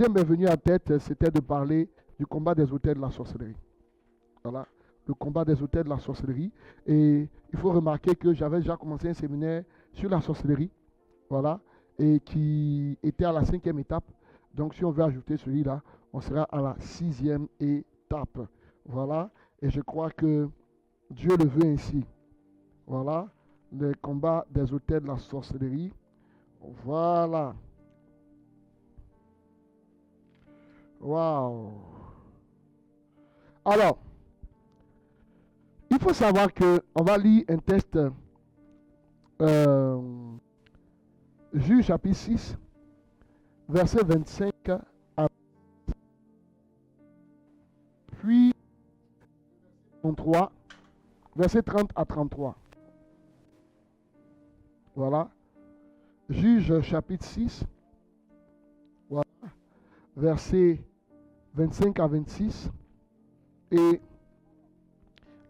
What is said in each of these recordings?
qui m'est venu en tête, c'était de parler du combat des autels de la sorcellerie. Voilà, le combat des autels de la sorcellerie. Et il faut remarquer que j'avais déjà commencé un séminaire sur la sorcellerie, voilà, et qui était à la 5e étape. Donc, si on veut ajouter celui-là, on sera à la 6e étape. Voilà, et je crois que Dieu le veut ainsi. Voilà, le combat des autels de la sorcellerie. Voilà. Waouh. Alors, il faut savoir que on va lire un texte, Juge chapitre 6, verset 25 à puis 33, verset 30 à 33. Voilà. Juge chapitre 6, voilà, verset 25 à 26 et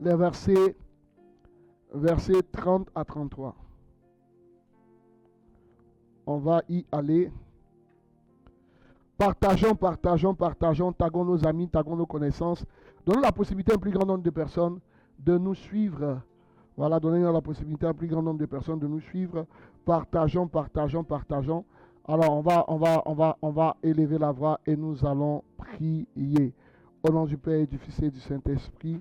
les versets 30 à 33. On va y aller. Partageons, taguons nos amis, taguons nos connaissances. Donnons la possibilité à un plus grand nombre de personnes de nous suivre. Voilà, donnez-nous la possibilité à un plus grand nombre de personnes de nous suivre. Partageons. Alors, on va élever la voix et nous allons prier. Au nom du Père et du Fils et du Saint-Esprit.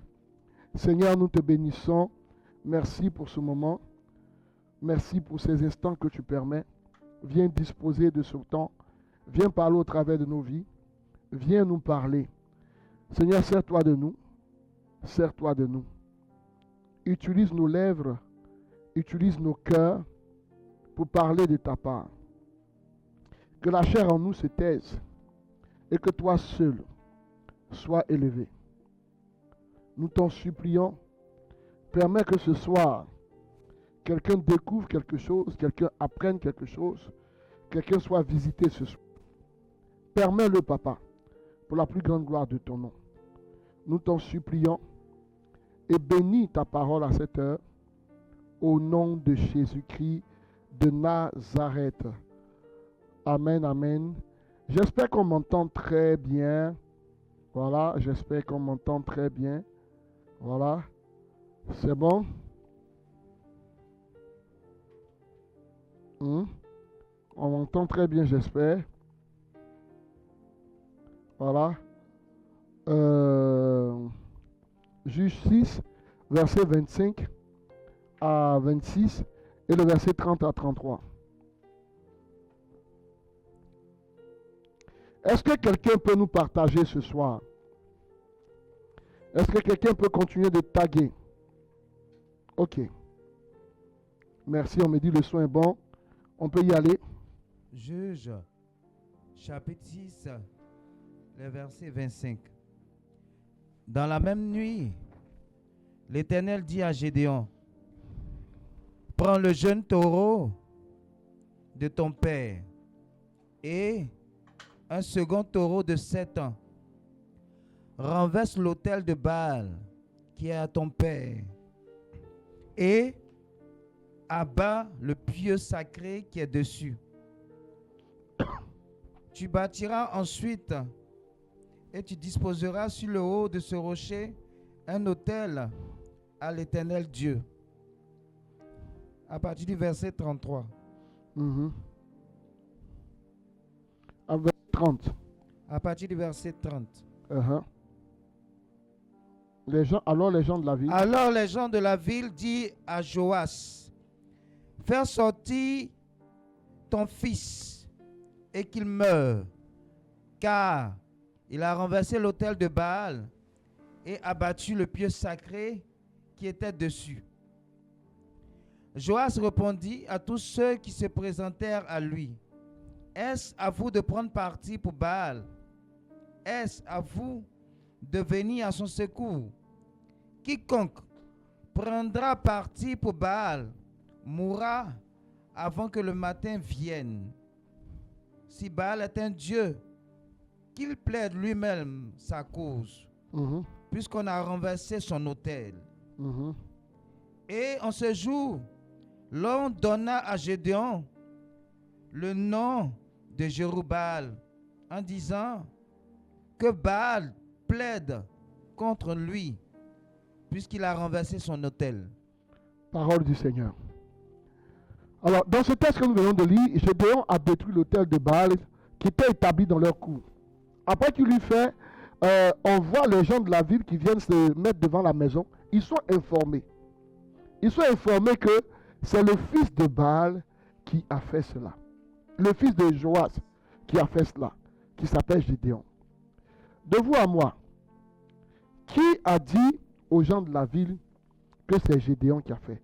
Seigneur, nous te bénissons. Merci pour ce moment. Merci pour ces instants que tu permets. Viens disposer de ce temps. Viens parler au travers de nos vies. Viens nous parler. Seigneur, sers-toi de nous. Sers-toi de nous. Utilise nos lèvres. Utilise nos cœurs pour parler de ta part. Que la chair en nous se taise et que toi seul sois élevé. Nous t'en supplions. Permets que ce soir, quelqu'un découvre quelque chose, quelqu'un apprenne quelque chose, quelqu'un soit visité ce soir. Permets-le, Papa, pour la plus grande gloire de ton nom. Nous t'en supplions et bénis ta parole à cette heure, au nom de Jésus-Christ de Nazareth. Amen, amen. J'espère qu'on m'entend très bien. Voilà, j'espère qu'on m'entend très bien. Voilà, c'est bon. On m'entend très bien, j'espère. Voilà. Juge 6, verset 25 à 26 et le verset 30 à 33. Est-ce que quelqu'un peut nous partager ce soir? Est-ce que quelqu'un peut continuer de taguer? Ok. Merci, on me dit le son est bon. On peut y aller. Juge, chapitre 6, le verset 25. Dans la même nuit, l'Éternel dit à Gédéon, prends le jeune taureau de ton père et un second taureau de 7 ans. Renverse l'autel de Baal qui est à ton père et abat le pieu sacré qui est dessus. Tu bâtiras ensuite et tu disposeras sur le haut de ce rocher un autel à l'Éternel Dieu. À partir du verset 33. Avec 30. À partir du verset 30. Alors les gens de la ville. Alors les gens de la ville disent à Joas, fais sortir ton fils et qu'il meure, car il a renversé l'autel de Baal et abattu le pieu sacré qui était dessus. Joas répondit à tous ceux qui se présentèrent à lui, est-ce à vous de prendre parti pour Baal? Est-ce à vous de venir à son secours? Quiconque prendra parti pour Baal mourra avant que le matin vienne. Si Baal est un dieu, qu'il plaide lui-même sa cause, puisqu'on a renversé son autel. Et en ce jour, l'on donna à Gédéon le nom de Jérubbaal, en disant que Baal plaide contre lui puisqu'il a renversé son autel. Parole du Seigneur. Alors, dans ce texte que nous venons de lire, Gédéon a détruit l'autel de Baal qui était établi dans leur cour. Après qu'il lui fait, on voit les gens de la ville qui viennent se mettre devant la maison. Ils sont informés. Ils sont informés que c'est le fils de Baal qui a fait cela. Le fils de Joas qui a fait cela, qui s'appelle Gédéon. De vous à moi, qui a dit aux gens de la ville que c'est Gédéon qui a fait?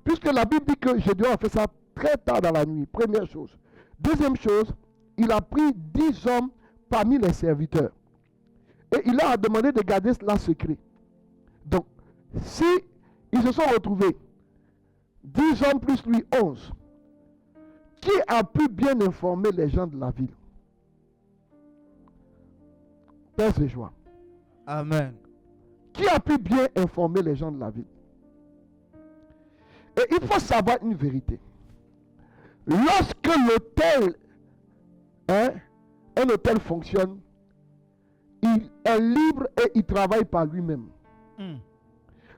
Puisque la Bible dit que Gédéon a fait ça très tard dans la nuit, première chose. Deuxième chose, il a pris 10 hommes parmi les serviteurs. Et il leur a demandé de garder cela secret. Donc, si ils se sont retrouvés, 10 hommes plus lui 11, qui a pu bien informer les gens de la ville? Père de joie. Amen. Qui a pu bien informer les gens de la ville? Et il faut savoir une vérité. Lorsque l'hôtel, un hôtel fonctionne, il est libre et il travaille par lui-même.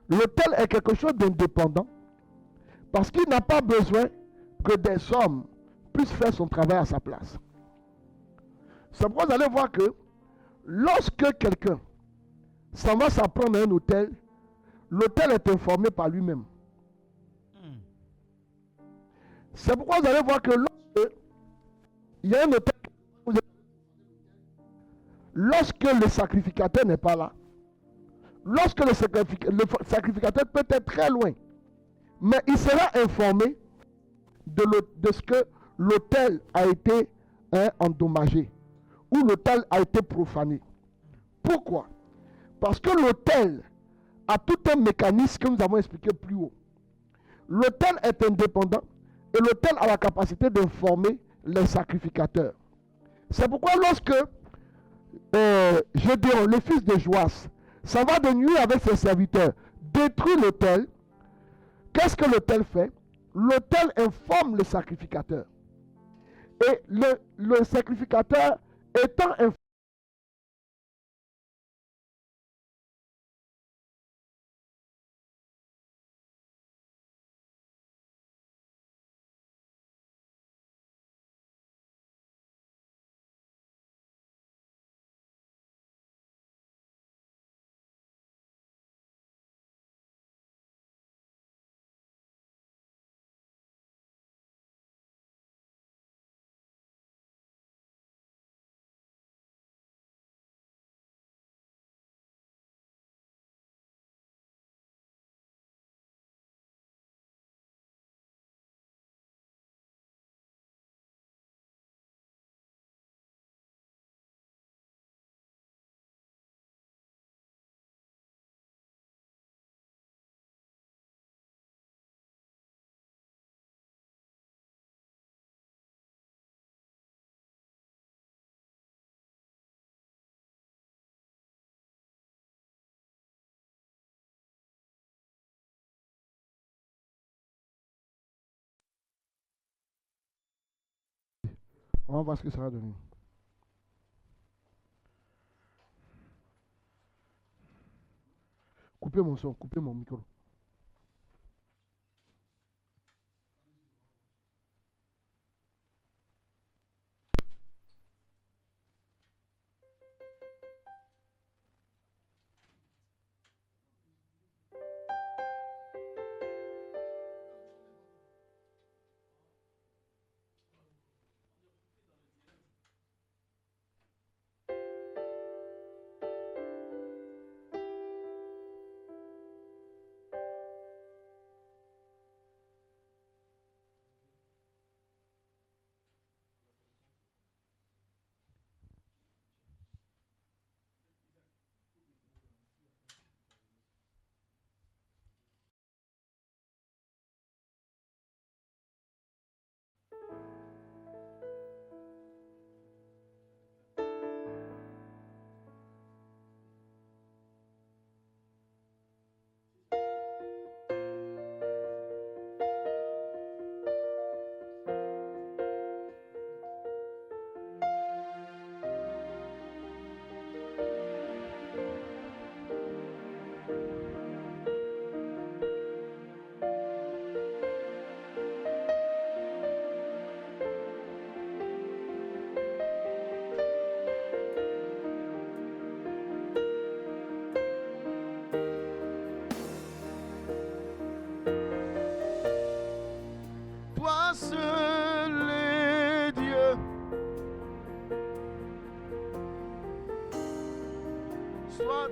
L'hôtel est quelque chose d'indépendant parce qu'il n'a pas besoin que des hommes puissent faire son travail à sa place. C'est pourquoi vous allez voir que lorsque quelqu'un s'en va s'apprendre à un hôtel, l'hôtel est informé par lui-même. C'est pourquoi vous allez voir que lorsque il y a un hôtel, lorsque le sacrificateur n'est pas là, lorsque le sacrificateur peut être très loin, mais il sera informé de ce que l'autel a été endommagé ou l'autel a été profané. Pourquoi? Parce que l'autel a tout un mécanisme que nous avons expliqué plus haut. L'autel est indépendant et l'autel a la capacité d'informer les sacrificateurs. C'est pourquoi lorsque Gédéon, le fils de Joas, s'en va de nuit avec ses serviteurs, détruit l'autel, qu'est-ce que l'autel fait? L'autel informe le sacrificateur. Et le sacrificateur étant informé, on va voir ce que ça va donner. Coupez mon son, coupez mon micro.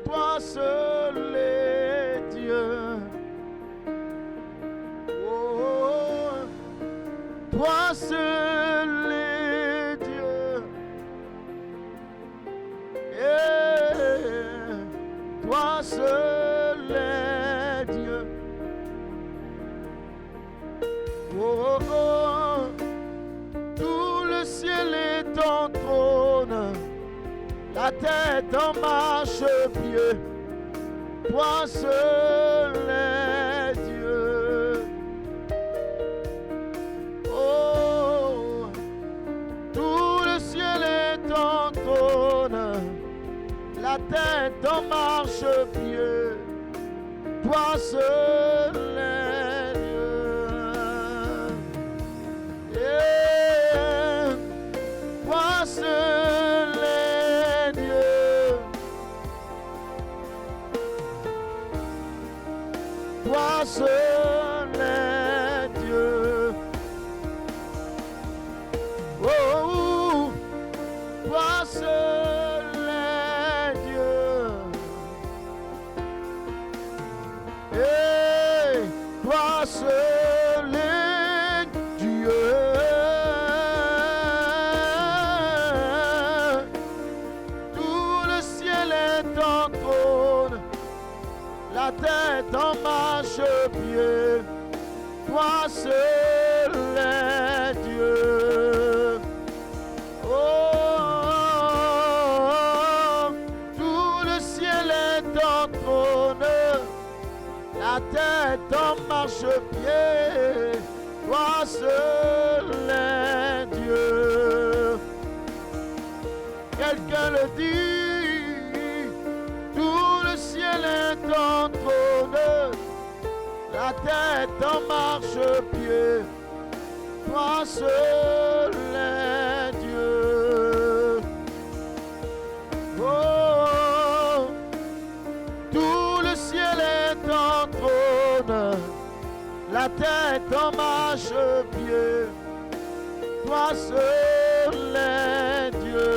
toi seul est Dieu. Oh, toi seul est Dieu. Et toi seul est Dieu. Oh, oh, tout le ciel est ton trône, la tête en marche-pied. Toi seul est Dieu. Oh, tout le ciel est ton trône, la tête en marche-pied. Toi seul est Dieu. Yeah. Toi seul est Dieu. Toi seul est Dieu. Oh, oh, toi seul est Dieu. Et toi seul est Dieu. Tout le ciel est ton trône, la tête en marche-pied. Toi seul est Dieu. Oh, tout le ciel est ton trône, la tête en marche-pied. Toi seul est Dieu. Quelqu'un le dit, tout le ciel est ton trône, la tête en marche-pied. Toi seul est Dieu. Oh, tout le ciel est ton trône, la tête en marche-pied. Toi seul est Dieu.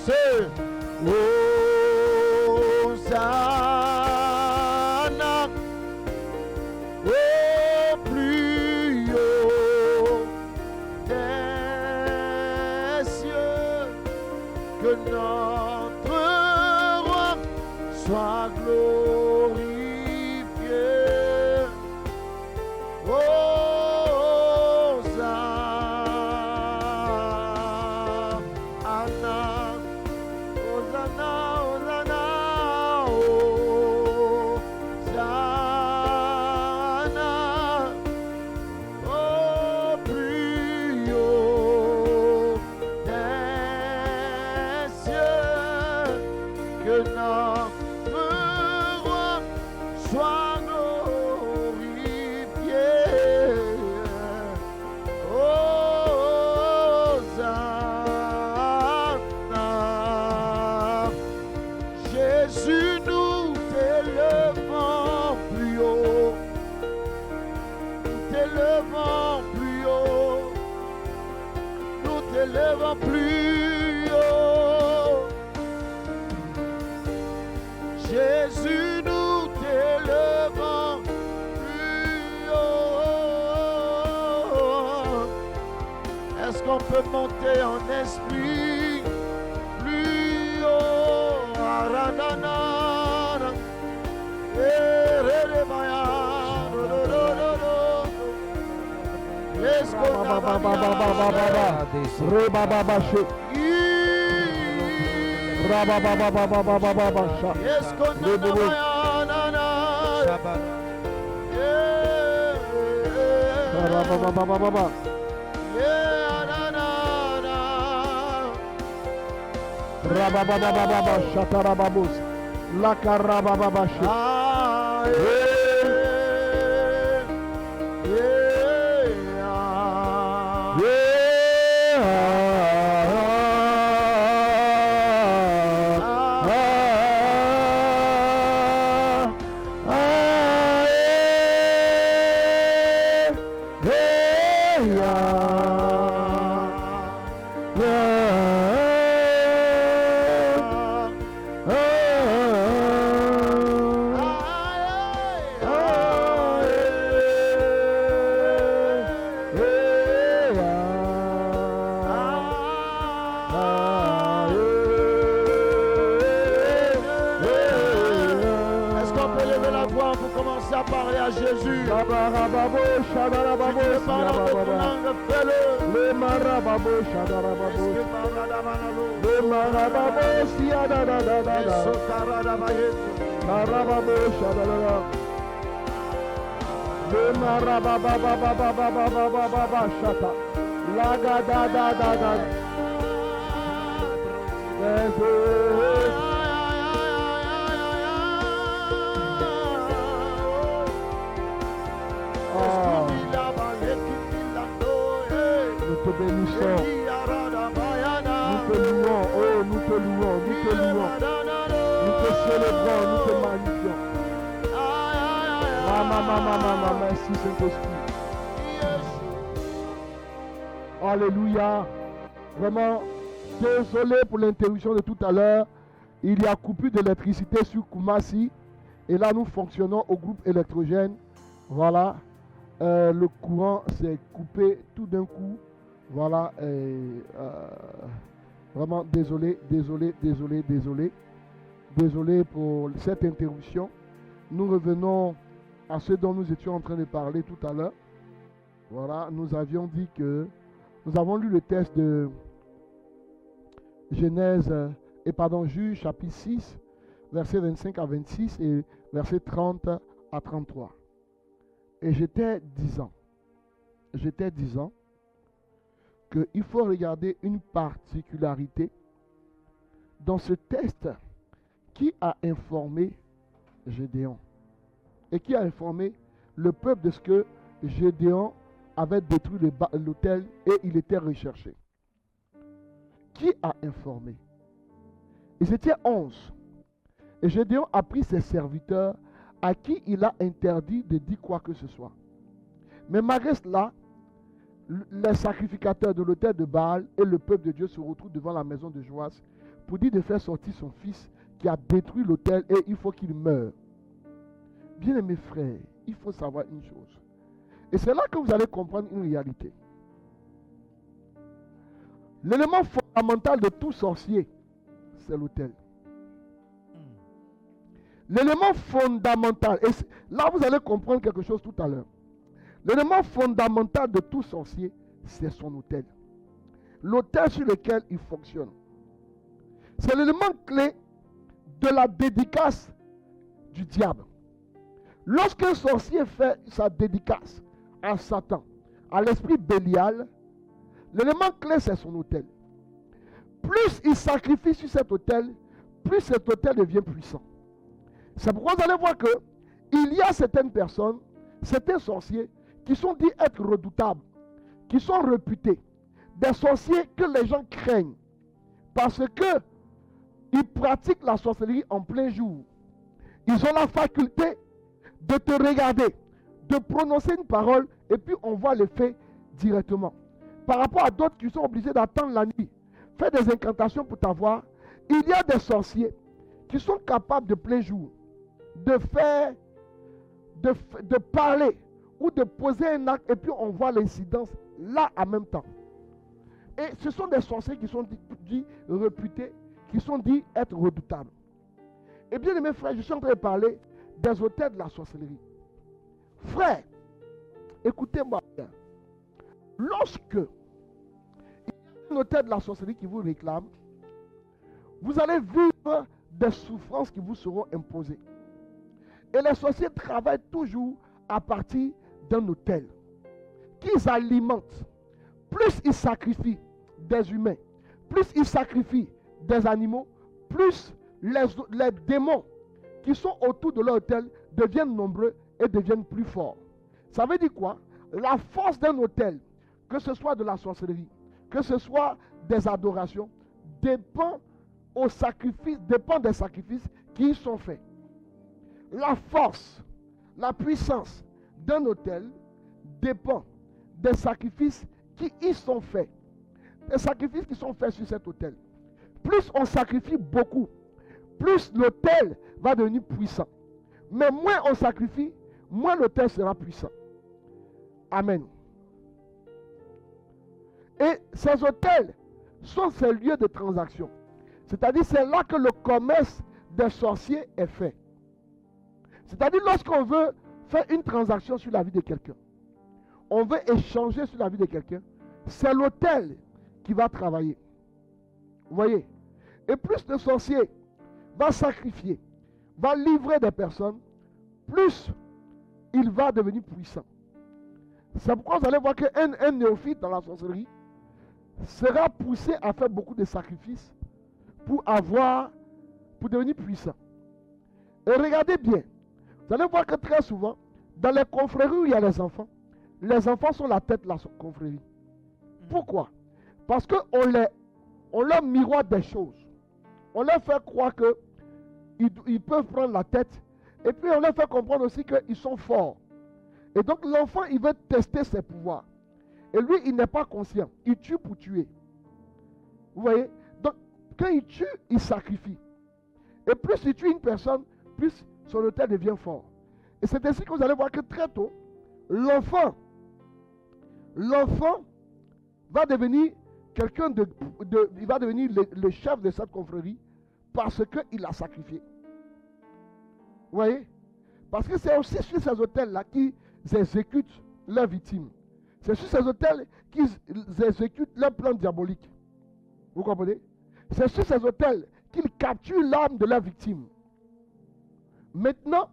C'est Hosanna au plus haut des cieux. Que notre roi soit glorifié. T'élevons plus haut. Jésus, nous t'élevons plus haut. Est-ce qu'on peut monter en esprit plus haut? Aranana, maintenant, vous commencez à parler à Jésus. Shabarababo, Si shadarababo, tu veux parler dans votre siyabababa. langue, fais-le. Le marababo, shadarababo. Est-ce que Baradamanalo, Le marababo, siyadadadadada. Sotaradabayetu, Marababo, shadadada. Le marabababababababababa, shata. Lagadadadadada. Jesus. Ah, nous te bénissons. Nous te louons. Oh, nous te louons. Nous te louons. Nous te célébrons. Nous te magnifions. Maman, merci Saint-Esprit. Alléluia. Vraiment, désolé pour l'interruption de tout à l'heure. Il y a coupure d'électricité sur Kumasi. Et là, nous fonctionnons au groupe électrogène. Voilà. Le courant s'est coupé tout d'un coup. Voilà. Vraiment désolé pour cette interruption. Nous revenons à ce dont nous étions en train de parler tout à l'heure. Voilà, nous avions dit que nous avons lu le texte de Juge chapitre 6, versets 25 à 26 et versets 30 à 33. Et j'étais disant qu'il faut regarder une particularité dans ce texte qui a informé Gédéon et qui a informé le peuple de ce que Gédéon avait détruit l'autel et il était recherché. Qui a informé? Ils étaient 11. Et Gédéon a pris ses serviteurs à qui il a interdit de dire quoi que ce soit. Mais malgré cela, les sacrificateurs de l'autel de Baal et le peuple de Dieu se retrouvent devant la maison de Joas pour dire de faire sortir son fils qui a détruit l'autel et il faut qu'il meure. Bien-aimés frères, il faut savoir une chose. Et c'est là que vous allez comprendre une réalité. L'élément fondamental de tout sorcier, c'est l'autel. L'élément fondamental, et là vous allez comprendre quelque chose tout à l'heure. L'élément fondamental de tout sorcier, c'est son autel. L'autel sur lequel il fonctionne. C'est l'élément clé de la dédicace du diable. Lorsqu'un sorcier fait sa dédicace à Satan, à l'esprit Bélial, l'élément clé c'est son autel. Plus il sacrifie sur cet autel, plus cet autel devient puissant. C'est pourquoi vous allez voir que il y a certaines personnes, certains sorciers qui sont dits être redoutables, qui sont réputés, des sorciers que les gens craignent parce que ils pratiquent la sorcellerie en plein jour. Ils ont la faculté de te regarder, de prononcer une parole et puis on voit l'effet directement. Par rapport à d'autres qui sont obligés d'attendre la nuit, faire des incantations pour t'avoir, il y a des sorciers qui sont capables de plein jour de faire, de parler ou de poser un acte et puis on voit l'incidence là en même temps. Et ce sont des sorciers qui sont dits réputés, qui sont dits être redoutables. Et bien mes frères, je suis en train de parler des autels de la sorcellerie. Frères, écoutez-moi bien. Lorsque il y a un autel de la sorcellerie qui vous réclame, vous allez vivre des souffrances qui vous seront imposées. Et les sorciers travaillent toujours à partir d'un autel qu'ils alimentent. Plus ils sacrifient des humains, plus ils sacrifient des animaux, plus les démons qui sont autour de leur autel deviennent nombreux et deviennent plus forts. Ça veut dire quoi? La force d'un autel, que ce soit de la sorcellerie, que ce soit des adorations, dépend des sacrifices qui y sont faits. La force, la puissance d'un autel dépend des sacrifices qui y sont faits. Des sacrifices qui sont faits sur cet autel. Plus on sacrifie beaucoup, plus l'autel va devenir puissant. Mais moins on sacrifie, moins l'autel sera puissant. Amen. Et ces autels sont ces lieux de transaction. C'est-à-dire c'est là que le commerce des sorciers est fait. C'est-à-dire lorsqu'on veut faire une transaction sur la vie de quelqu'un, on veut échanger sur la vie de quelqu'un, c'est l'autel qui va travailler. Vous voyez? Et plus le sorcier va sacrifier, va livrer des personnes, plus il va devenir puissant. C'est pourquoi vous allez voir qu'un néophyte dans la sorcellerie sera poussé à faire beaucoup de sacrifices pour devenir puissant. Et regardez bien, vous allez voir que très souvent, dans les confréries où il y a les enfants sont la tête de la confrérie. Pourquoi? Parce qu'on leur miroite des choses. On leur fait croire qu'ils peuvent prendre la tête. Et puis on leur fait comprendre aussi qu'ils sont forts. Et donc l'enfant, il veut tester ses pouvoirs. Et lui, il n'est pas conscient. Il tue pour tuer. Vous voyez? Donc, quand il tue, il sacrifie. Et plus il tue une personne, plus son autel devient fort. Et c'est ainsi que vous allez voir que très tôt, l'enfant va devenir quelqu'un il va devenir le chef de cette confrérie parce qu'il a sacrifié. Vous voyez? Parce que c'est aussi sur ces autels-là qu'ils exécutent leurs victimes. C'est sur ces autels qu'ils exécutent leurs plans diaboliques. Vous comprenez? C'est sur ces autels qu'ils capturent l'âme de leurs victimes. Maintenant,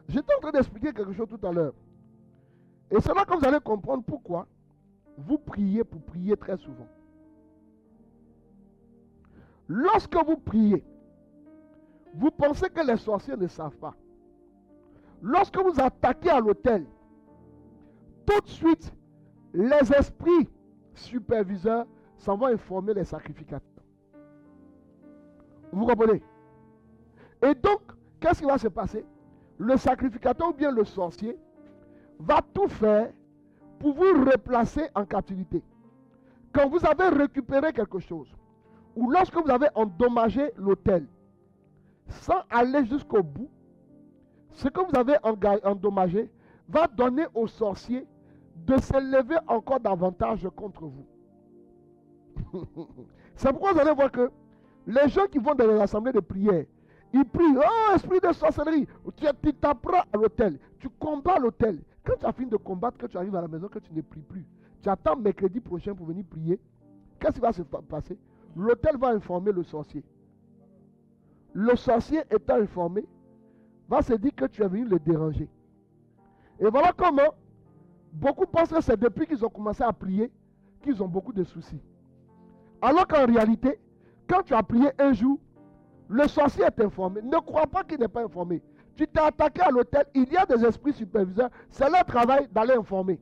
j'étais en train d'expliquer quelque chose tout à l'heure. Et c'est là que vous allez comprendre pourquoi vous priez pour prier très souvent. Lorsque vous priez, vous pensez que les sorciers ne savent pas. Lorsque vous attaquez à l'autel, tout de suite, les esprits superviseurs s'en vont informer les sacrificateurs. Vous comprenez? Et donc, qu'est-ce qui va se passer? Le sacrificateur ou bien le sorcier va tout faire pour vous replacer en captivité. Quand vous avez récupéré quelque chose, ou lorsque vous avez endommagé l'autel, sans aller jusqu'au bout, ce que vous avez endommagé va donner au sorcier de s'élever encore davantage contre vous. C'est pourquoi vous allez voir que les gens qui vont dans les assemblées de prière, ils prient, oh esprit de sorcellerie, tu t'apprends à l'autel, tu combats l'autel. Quand tu as fini de combattre, que tu arrives à la maison, que tu ne pries plus, tu attends mercredi prochain pour venir prier, qu'est-ce qui va se passer? L'autel va informer le sorcier. Le sorcier étant informé, va se dire que tu es venu le déranger. Et voilà comment beaucoup pensent que c'est depuis qu'ils ont commencé à prier qu'ils ont beaucoup de soucis. Alors qu'en réalité, quand tu as prié un jour, le sorcier est informé. Ne crois pas qu'il n'est pas informé. Tu t'es attaqué à l'autel, il y a des esprits superviseurs, c'est leur travail d'aller informer.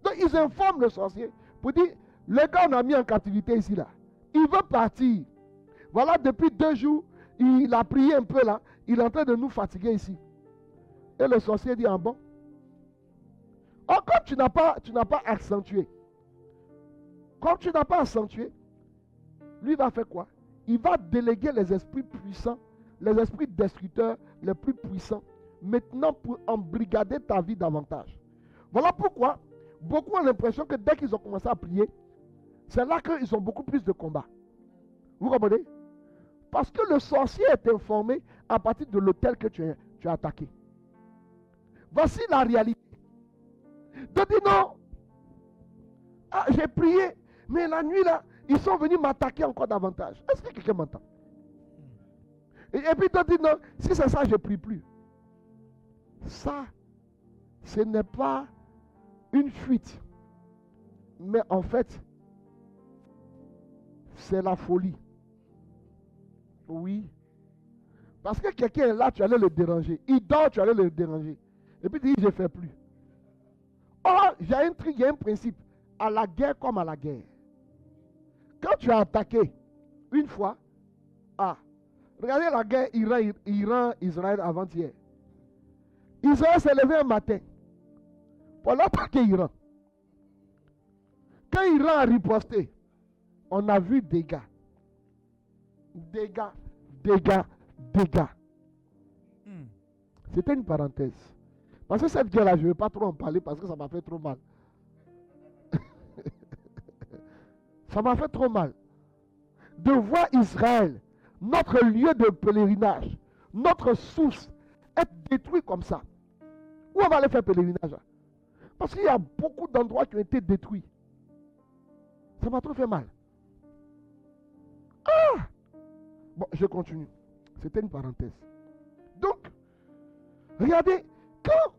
Donc ils informent le sorcier pour dire, le gars on a mis en captivité ici là, il veut partir. Voilà, depuis 2 jours, il a prié un peu là, il est en train de nous fatiguer ici. Et le sorcier dit, ah bon? Or, comme tu n'as pas accentué, lui va faire quoi? Il va déléguer les esprits puissants, les esprits destructeurs les plus puissants, maintenant pour embrigader ta vie davantage. Voilà pourquoi beaucoup ont l'impression que dès qu'ils ont commencé à prier, c'est là qu'ils ont beaucoup plus de combats. Vous comprenez? Parce que le sorcier est informé à partir de l'autel que tu as attaqué. Voici la réalité. De dire non, ah, j'ai prié, mais la nuit là, ils sont venus m'attaquer encore davantage. Est-ce que quelqu'un m'entend? Et puis de dire non, si c'est ça, je ne prie plus. Ça, ce n'est pas une fuite. Mais en fait, c'est la folie. Oui. Parce que quelqu'un est là, tu allais le déranger. Il dort, tu allais le déranger. Et puis il dit, je ne fais plus. Or, il y a un principe. À la guerre comme à la guerre. Quand tu as attaqué une fois, regardez la guerre Iran-Israël avant-hier. Israël s'est levé un matin pour l'attaquer Iran. Quand Iran a riposté, on a vu dégâts. Dégâts. C'était une parenthèse. Parce que cette guerre-là, je ne vais pas trop en parler parce que ça m'a fait trop mal. Ça m'a fait trop mal. De voir Israël, notre lieu de pèlerinage, notre source, être détruit comme ça. Où on va aller faire pèlerinage? Parce qu'il y a beaucoup d'endroits qui ont été détruits. Ça m'a trop fait mal. Ah! Bon, je continue. C'était une parenthèse. Donc, regardez, quand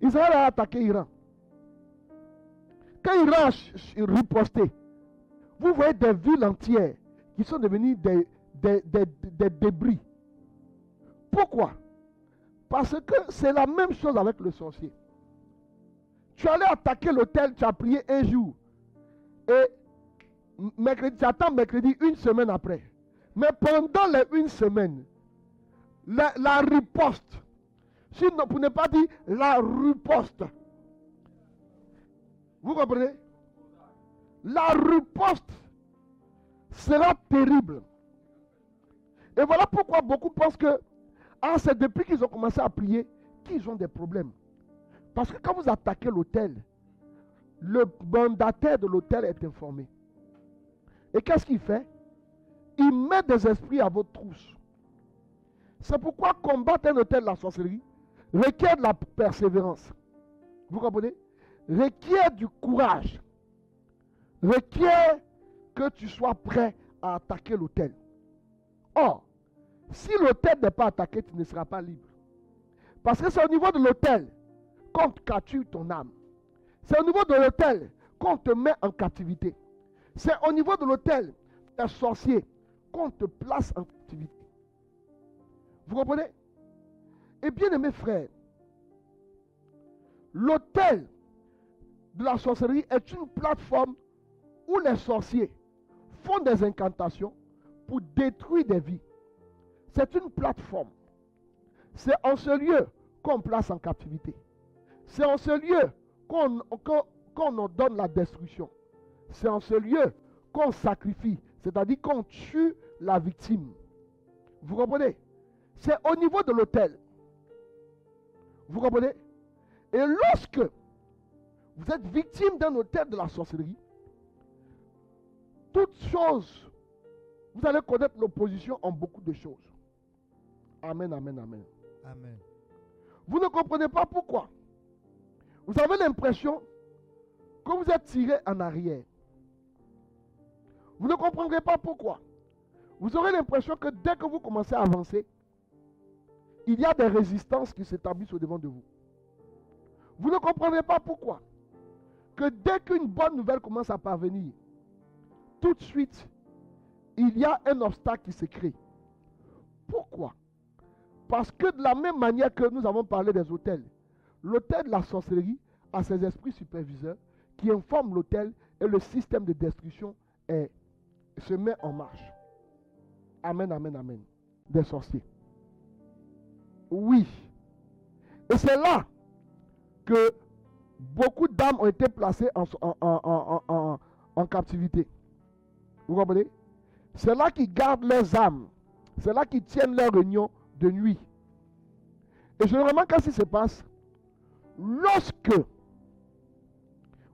Israël a attaqué l'Iran, quand l'Iran a riposté, vous voyez des villes entières qui sont devenues des débris. Pourquoi? Parce que c'est la même chose avec le sorcier. Tu allais attaquer l'autel, tu as prié un jour. Et mercredi, tu attends mercredi, une semaine après. Mais pendant les une semaine, la riposte, sinon pour ne pas dire la riposte, vous comprenez? La riposte sera terrible. Et voilà pourquoi beaucoup pensent que c'est depuis qu'ils ont commencé à prier qu'ils ont des problèmes. Parce que quand vous attaquez l'autel, le mandataire de l'autel est informé. Et qu'est-ce qu'il fait? Il met des esprits à votre trousse. C'est pourquoi combattre un autel de la sorcellerie requiert de la persévérance. Vous comprenez? Requiert du courage. Requiert que tu sois prêt à attaquer l'autel. Or, si l'autel n'est pas attaqué, tu ne seras pas libre. Parce que c'est au niveau de l'autel qu'on capture ton âme. C'est au niveau de l'autel qu'on te met en captivité. C'est au niveau de l'autel des sorciers qu'on te place en captivité. Vous comprenez? Et bien aimés frères, l'autel de la sorcellerie est une plateforme où les sorciers font des incantations pour détruire des vies. C'est une plateforme. C'est en ce lieu qu'on place en captivité. C'est en ce lieu qu'on ordonne la destruction. C'est en ce lieu qu'on sacrifie, c'est-à-dire qu'on tue la victime. Vous comprenez? C'est au niveau de l'autel. Vous comprenez? Et lorsque vous êtes victime d'un autel de la sorcellerie, toutes choses, vous allez connaître l'opposition en beaucoup de choses. Amen, amen, amen. Amen. Vous ne comprenez pas pourquoi. Vous avez l'impression que vous êtes tiré en arrière. Vous ne comprendrez pas pourquoi. Vous aurez l'impression que dès que vous commencez à avancer, il y a des résistances qui s'établissent au-devant de vous. Vous ne comprendrez pas pourquoi. Que dès qu'une bonne nouvelle commence à parvenir, tout de suite, il y a un obstacle qui se crée. Pourquoi? Parce que de la même manière que nous avons parlé des autels, l'autel de la sorcellerie a ses esprits superviseurs qui informent l'autel et le système de destruction se met en marche. Amen, amen, amen. Des sorciers. Oui. Et c'est là que beaucoup d'âmes ont été placées en captivité. Vous comprenez? C'est là qu'ils gardent leurs âmes. C'est là qu'ils tiennent leurs réunions de nuit. Et généralement, qu'est-ce qui se passe? Lorsque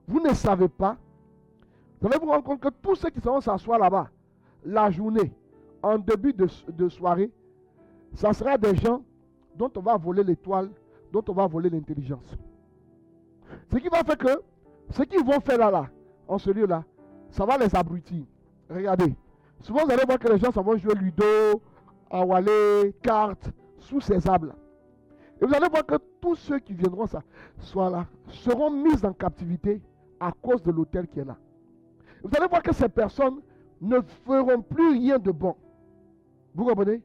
vous ne savez pas, vous allez vous rendre compte que tous ceux qui vont s'asseoir là-bas, la journée, en début de soirée, ça sera des gens dont on va voler l'étoile, dont on va voler l'intelligence. Ce qui va faire que, ce qu'ils vont faire là, en ce lieu-là, ça va les abrutir. Regardez. Souvent, vous allez voir que les gens s'en vont jouer ludo, awalé, cartes, sous ces arbres-là. Et vous allez voir que tous ceux qui viendront soit là, seront mis en captivité à cause de l'autel qui est là. Vous allez voir que ces personnes ne feront plus rien de bon. Vous comprenez?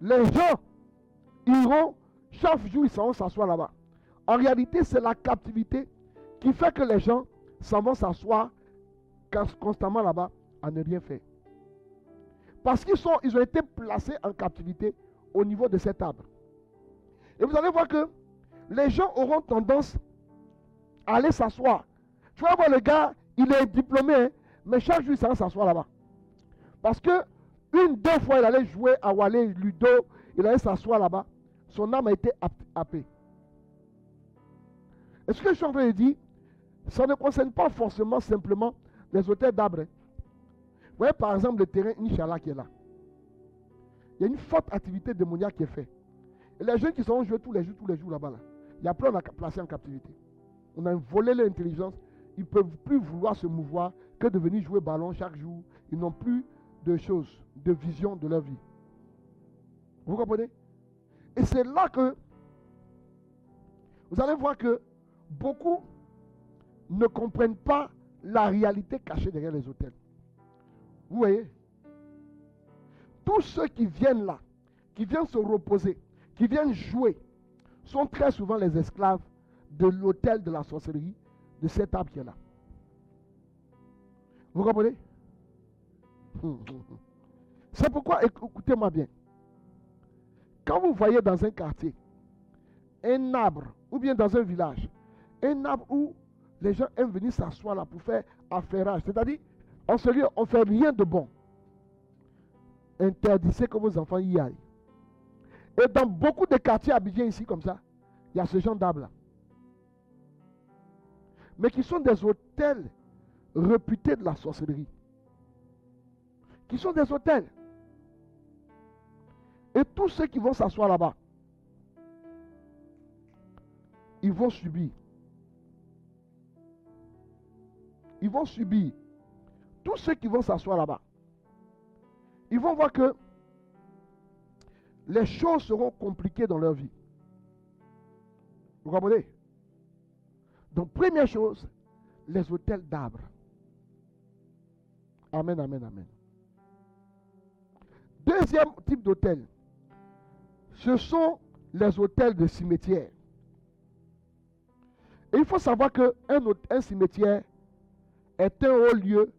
Les gens iront, chaque jour, ils s'en vont s'asseoir là-bas. En réalité, c'est la captivité qui fait que les gens s'en vont s'asseoir constamment là-bas à ne rien faire. Parce qu'ils ont été placés en captivité au niveau de cet arbre. Et vous allez voir que les gens auront tendance à aller s'asseoir. Tu vas voir le gars, il est diplômé, hein, mais chaque jour, il s'en va s'asseoir là-bas. Parce que deux fois, il allait jouer à Wallet, Ludo, il allait s'asseoir là-bas. Son âme a été happée. Et ce que je suis en train de dire, ça ne concerne pas forcément simplement les autels d'arbres. Vous voyez par exemple le terrain Inch'Allah qui est là. Il y a une forte activité démoniaque qui est faite. Et Les jeunes qui sont joués tous les jours là-bas, là, il y a plein on a placé en captivité. On a volé leur intelligence. Ils ne peuvent plus vouloir se mouvoir que de venir jouer ballon chaque jour. Ils n'ont plus de choses, de vision de leur vie. Vous comprenez? Et c'est là que vous allez voir que beaucoup ne comprennent pas la réalité cachée derrière les hôtels. Vous voyez? Tous ceux qui viennent là, qui viennent se reposer, qui viennent jouer, sont très souvent les esclaves de l'hôtel de la sorcellerie, de cet arbre qui est là. Vous comprenez? C'est pourquoi, écoutez-moi bien, quand vous voyez dans un quartier un arbre, ou bien dans un village, un arbre où les gens aiment venir s'asseoir là pour faire affairage, c'est-à-dire, en ce lieu, on ne fait rien de bon. Interdisez que vos enfants y aillent. Et dans beaucoup de quartiers abidjan ici comme ça, il y a ce genre d'arbres là. Mais qui sont des hôtels réputés de la sorcellerie. Qui sont des hôtels. Et tous ceux qui vont s'asseoir là-bas, ils vont subir. Ils vont subir. Tous ceux qui vont s'asseoir là-bas, ils vont voir que les choses seront compliquées dans leur vie. Vous comprenez? Donc, première chose, les hôtels d'arbres. Amen, amen, amen. Deuxième type d'hôtel, ce sont les hôtels de cimetière. Et il faut savoir qu'un cimetière est un haut lieu,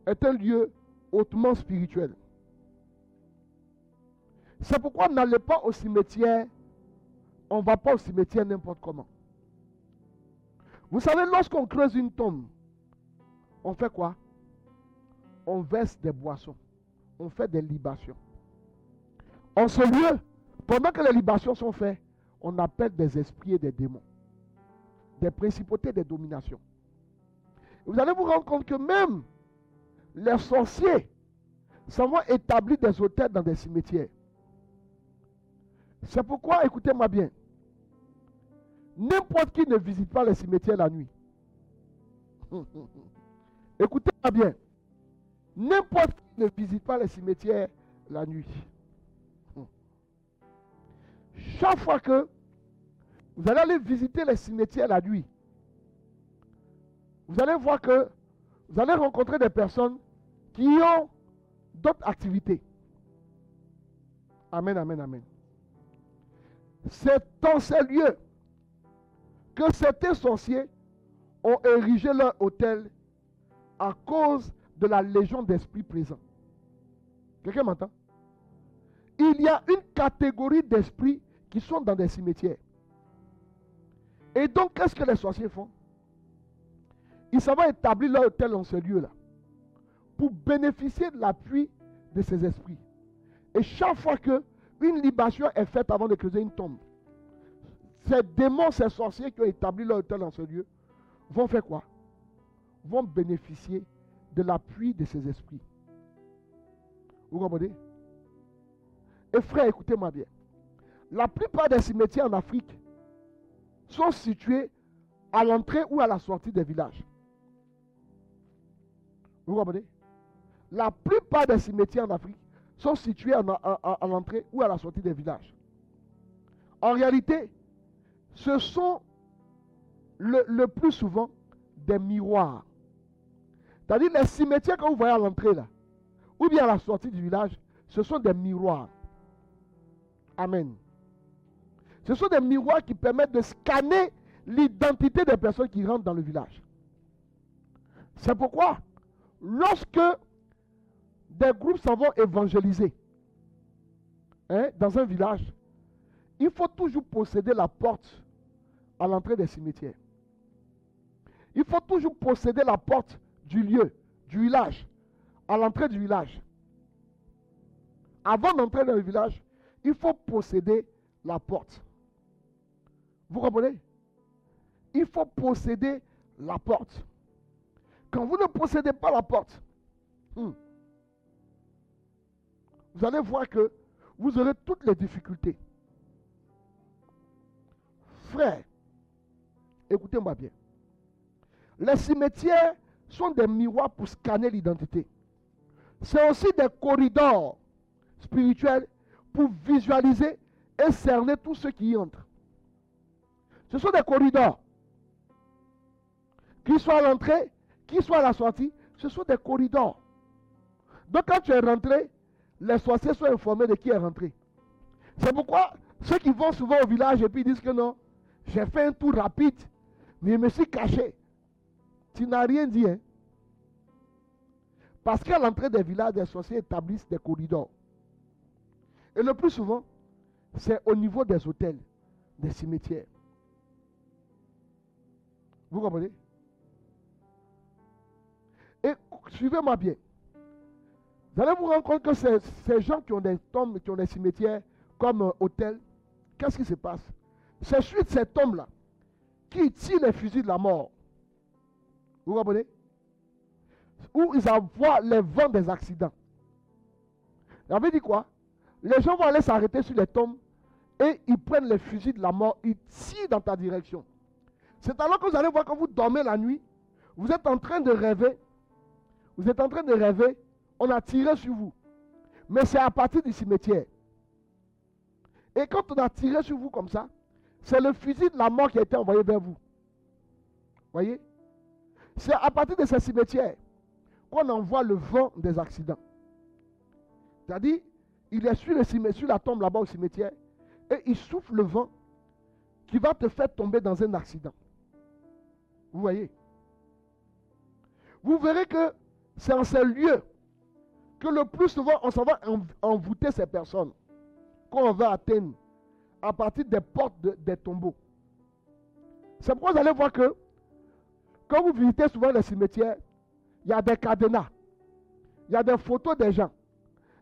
est un lieu hautement spirituel. C'est pourquoi n'allez pas au cimetière, on ne va pas au cimetière n'importe comment. Vous savez, lorsqu'on creuse une tombe, on fait quoi? On verse des boissons, on fait des libations. En ce lieu, pendant que les libations sont faites, on appelle des esprits et des démons, des principautés, des dominations. Vous allez vous rendre compte que même les sorciers s'en vont établir des hôtels dans des cimetières. C'est pourquoi, écoutez-moi bien, n'importe qui ne visite pas les cimetières la nuit. Écoutez-moi bien, n'importe qui ne visite pas les cimetières la nuit. Chaque fois que vous allez aller visiter les cimetières la nuit, vous allez voir que vous allez rencontrer des personnes qui ont d'autres activités. Amen, amen, amen. C'est dans ces lieux que certains sorciers ont érigé leur hôtel à cause de la légion d'esprits présents. Quelqu'un m'entend? Il y a une catégorie d'esprits qui sont dans des cimetières. Et donc, qu'est-ce que les sorciers font? Ils s'en vont établir leur hôtel dans ce lieu-là pour bénéficier de l'appui de ces esprits. Et chaque fois qu'une libation est faite avant de creuser une tombe, ces démons, ces sorciers qui ont établi leur hôtel dans ce lieu, vont faire quoi? Vont bénéficier de l'appui de ces esprits. Vous comprenez? Et frère, écoutez-moi bien. La plupart des cimetières en Afrique sont situés à l'entrée ou à la sortie des villages. Vous comprenez? La plupart des cimetières en Afrique sont situés à l'entrée ou à la sortie des villages. En réalité, ce sont le plus souvent des miroirs. C'est-à-dire les cimetières que vous voyez à l'entrée là, ou bien à la sortie du village, ce sont des miroirs. Amen. Ce sont des miroirs qui permettent de scanner l'identité des personnes qui rentrent dans le village. C'est pourquoi, lorsque des groupes s'en vont évangéliser dans un village, il faut toujours posséder la porte à l'entrée des cimetières. Il faut toujours posséder la porte du lieu, du village, à l'entrée du village. Avant d'entrer dans le village, il faut posséder la porte. Vous comprenez? Il faut posséder la porte. Quand vous ne possédez pas la porte, vous allez voir que vous aurez toutes les difficultés frères, écoutez-moi bien. Les cimetières sont des miroirs pour scanner l'identité. C'est aussi des corridors spirituels pour visualiser et cerner tous ceux qui y entrent. Ce sont des corridors. Qu'ils soient à l'entrée, qu'ils soient à la sortie, ce sont des corridors. Donc quand tu es rentré, les sorciers sont informés de qui est rentré. C'est pourquoi ceux qui vont souvent au village et puis disent que non, j'ai fait un tour rapide, mais je me suis caché. Tu n'as rien dit, hein? Parce qu'à l'entrée des villages, les sorciers établissent des corridors. Et le plus souvent, c'est au niveau des hôtels, des cimetières. Vous comprenez? Et suivez-moi bien. Vous allez vous rendre compte que ces gens qui ont des tombes, qui ont des cimetières comme hôtel, qu'est-ce qui se passe? C'est suite ces tombes-là qui tirent les fusils de la mort. Vous comprenez? Où ils envoient les vents des accidents. Ça veut dire quoi? Les gens vont aller s'arrêter sur les tombes et ils prennent les fusils de la mort, ils tirent dans ta direction. C'est alors que vous allez voir quand vous dormez la nuit, vous êtes en train de rêver, on a tiré sur vous. Mais c'est à partir du cimetière. Et quand on a tiré sur vous comme ça, c'est le fusil de la mort qui a été envoyé vers vous. Voyez? C'est à partir de ces cimetières qu'on envoie le vent des accidents. C'est-à-dire, il est sur la tombe là-bas au cimetière et il souffle le vent qui va te faire tomber dans un accident. Vous voyez? Vous verrez que c'est en ces lieux que le plus souvent on s'en va envoûter ces personnes qu'on va atteindre à partir des portes des tombeaux. C'est pourquoi vous allez voir que quand vous visitez souvent les cimetières, il y a des cadenas, il y a des photos des gens,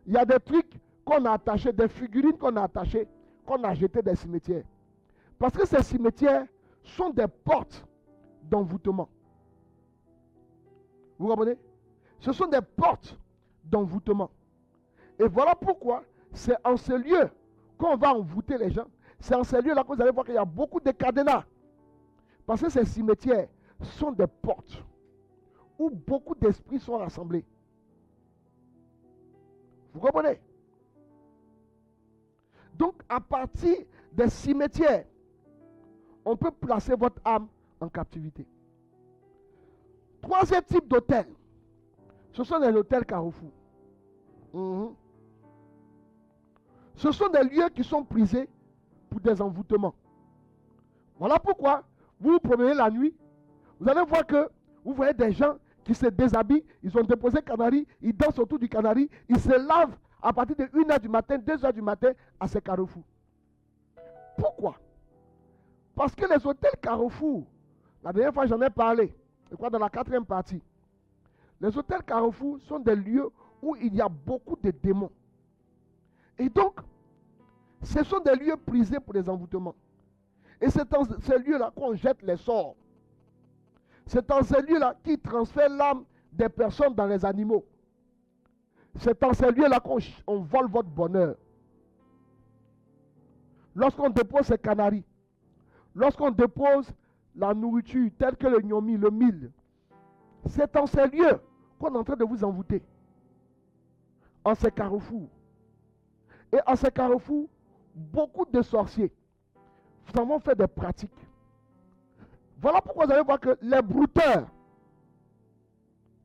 il y a des trucs qu'on a attachés, des figurines qu'on a attachées, qu'on a jetées des cimetières. Parce que ces cimetières sont des portes d'envoûtement. Vous comprenez? Ce sont des portes d'envoûtement. Et voilà pourquoi c'est en ce lieu qu'on va envoûter les gens. C'est en ce lieu-là que vous allez voir qu'il y a beaucoup de cadenas. Parce que ces cimetières sont des portes où beaucoup d'esprits sont rassemblés. Vous comprenez? Donc, à partir des cimetières, on peut placer votre âme en captivité. Troisième type d'hôtel, ce sont des hôtels Carrefour. Ce sont des lieux qui sont prisés pour des envoûtements. Voilà pourquoi vous vous promenez la nuit, vous allez voir que vous voyez des gens qui se déshabillent, ils ont déposé Canari, ils dansent autour du Canari, ils se lavent à partir de 1h du matin, 2h du matin à ces Carrefour. Pourquoi? Parce que les hôtels Carrefour, la dernière fois j'en ai parlé, je crois dans la 4e partie, les hôtels Carrefour sont des lieux où il y a beaucoup de démons. Et donc, ce sont des lieux prisés pour les envoûtements. Et c'est dans ces lieux-là qu'on jette les sorts. C'est dans ces lieux-là qui transfèrent l'âme des personnes dans les animaux. C'est dans ces lieux-là qu'on vole votre bonheur. Lorsqu'on dépose ces canaris, lorsqu'on dépose la nourriture telle que le gnomi, le mil, c'est dans ces lieux qu'on est en train de vous envoûter. En ces carrefours. Et en ces carrefours, beaucoup de sorciers vont faire des pratiques. Voilà pourquoi vous allez voir que les brouteurs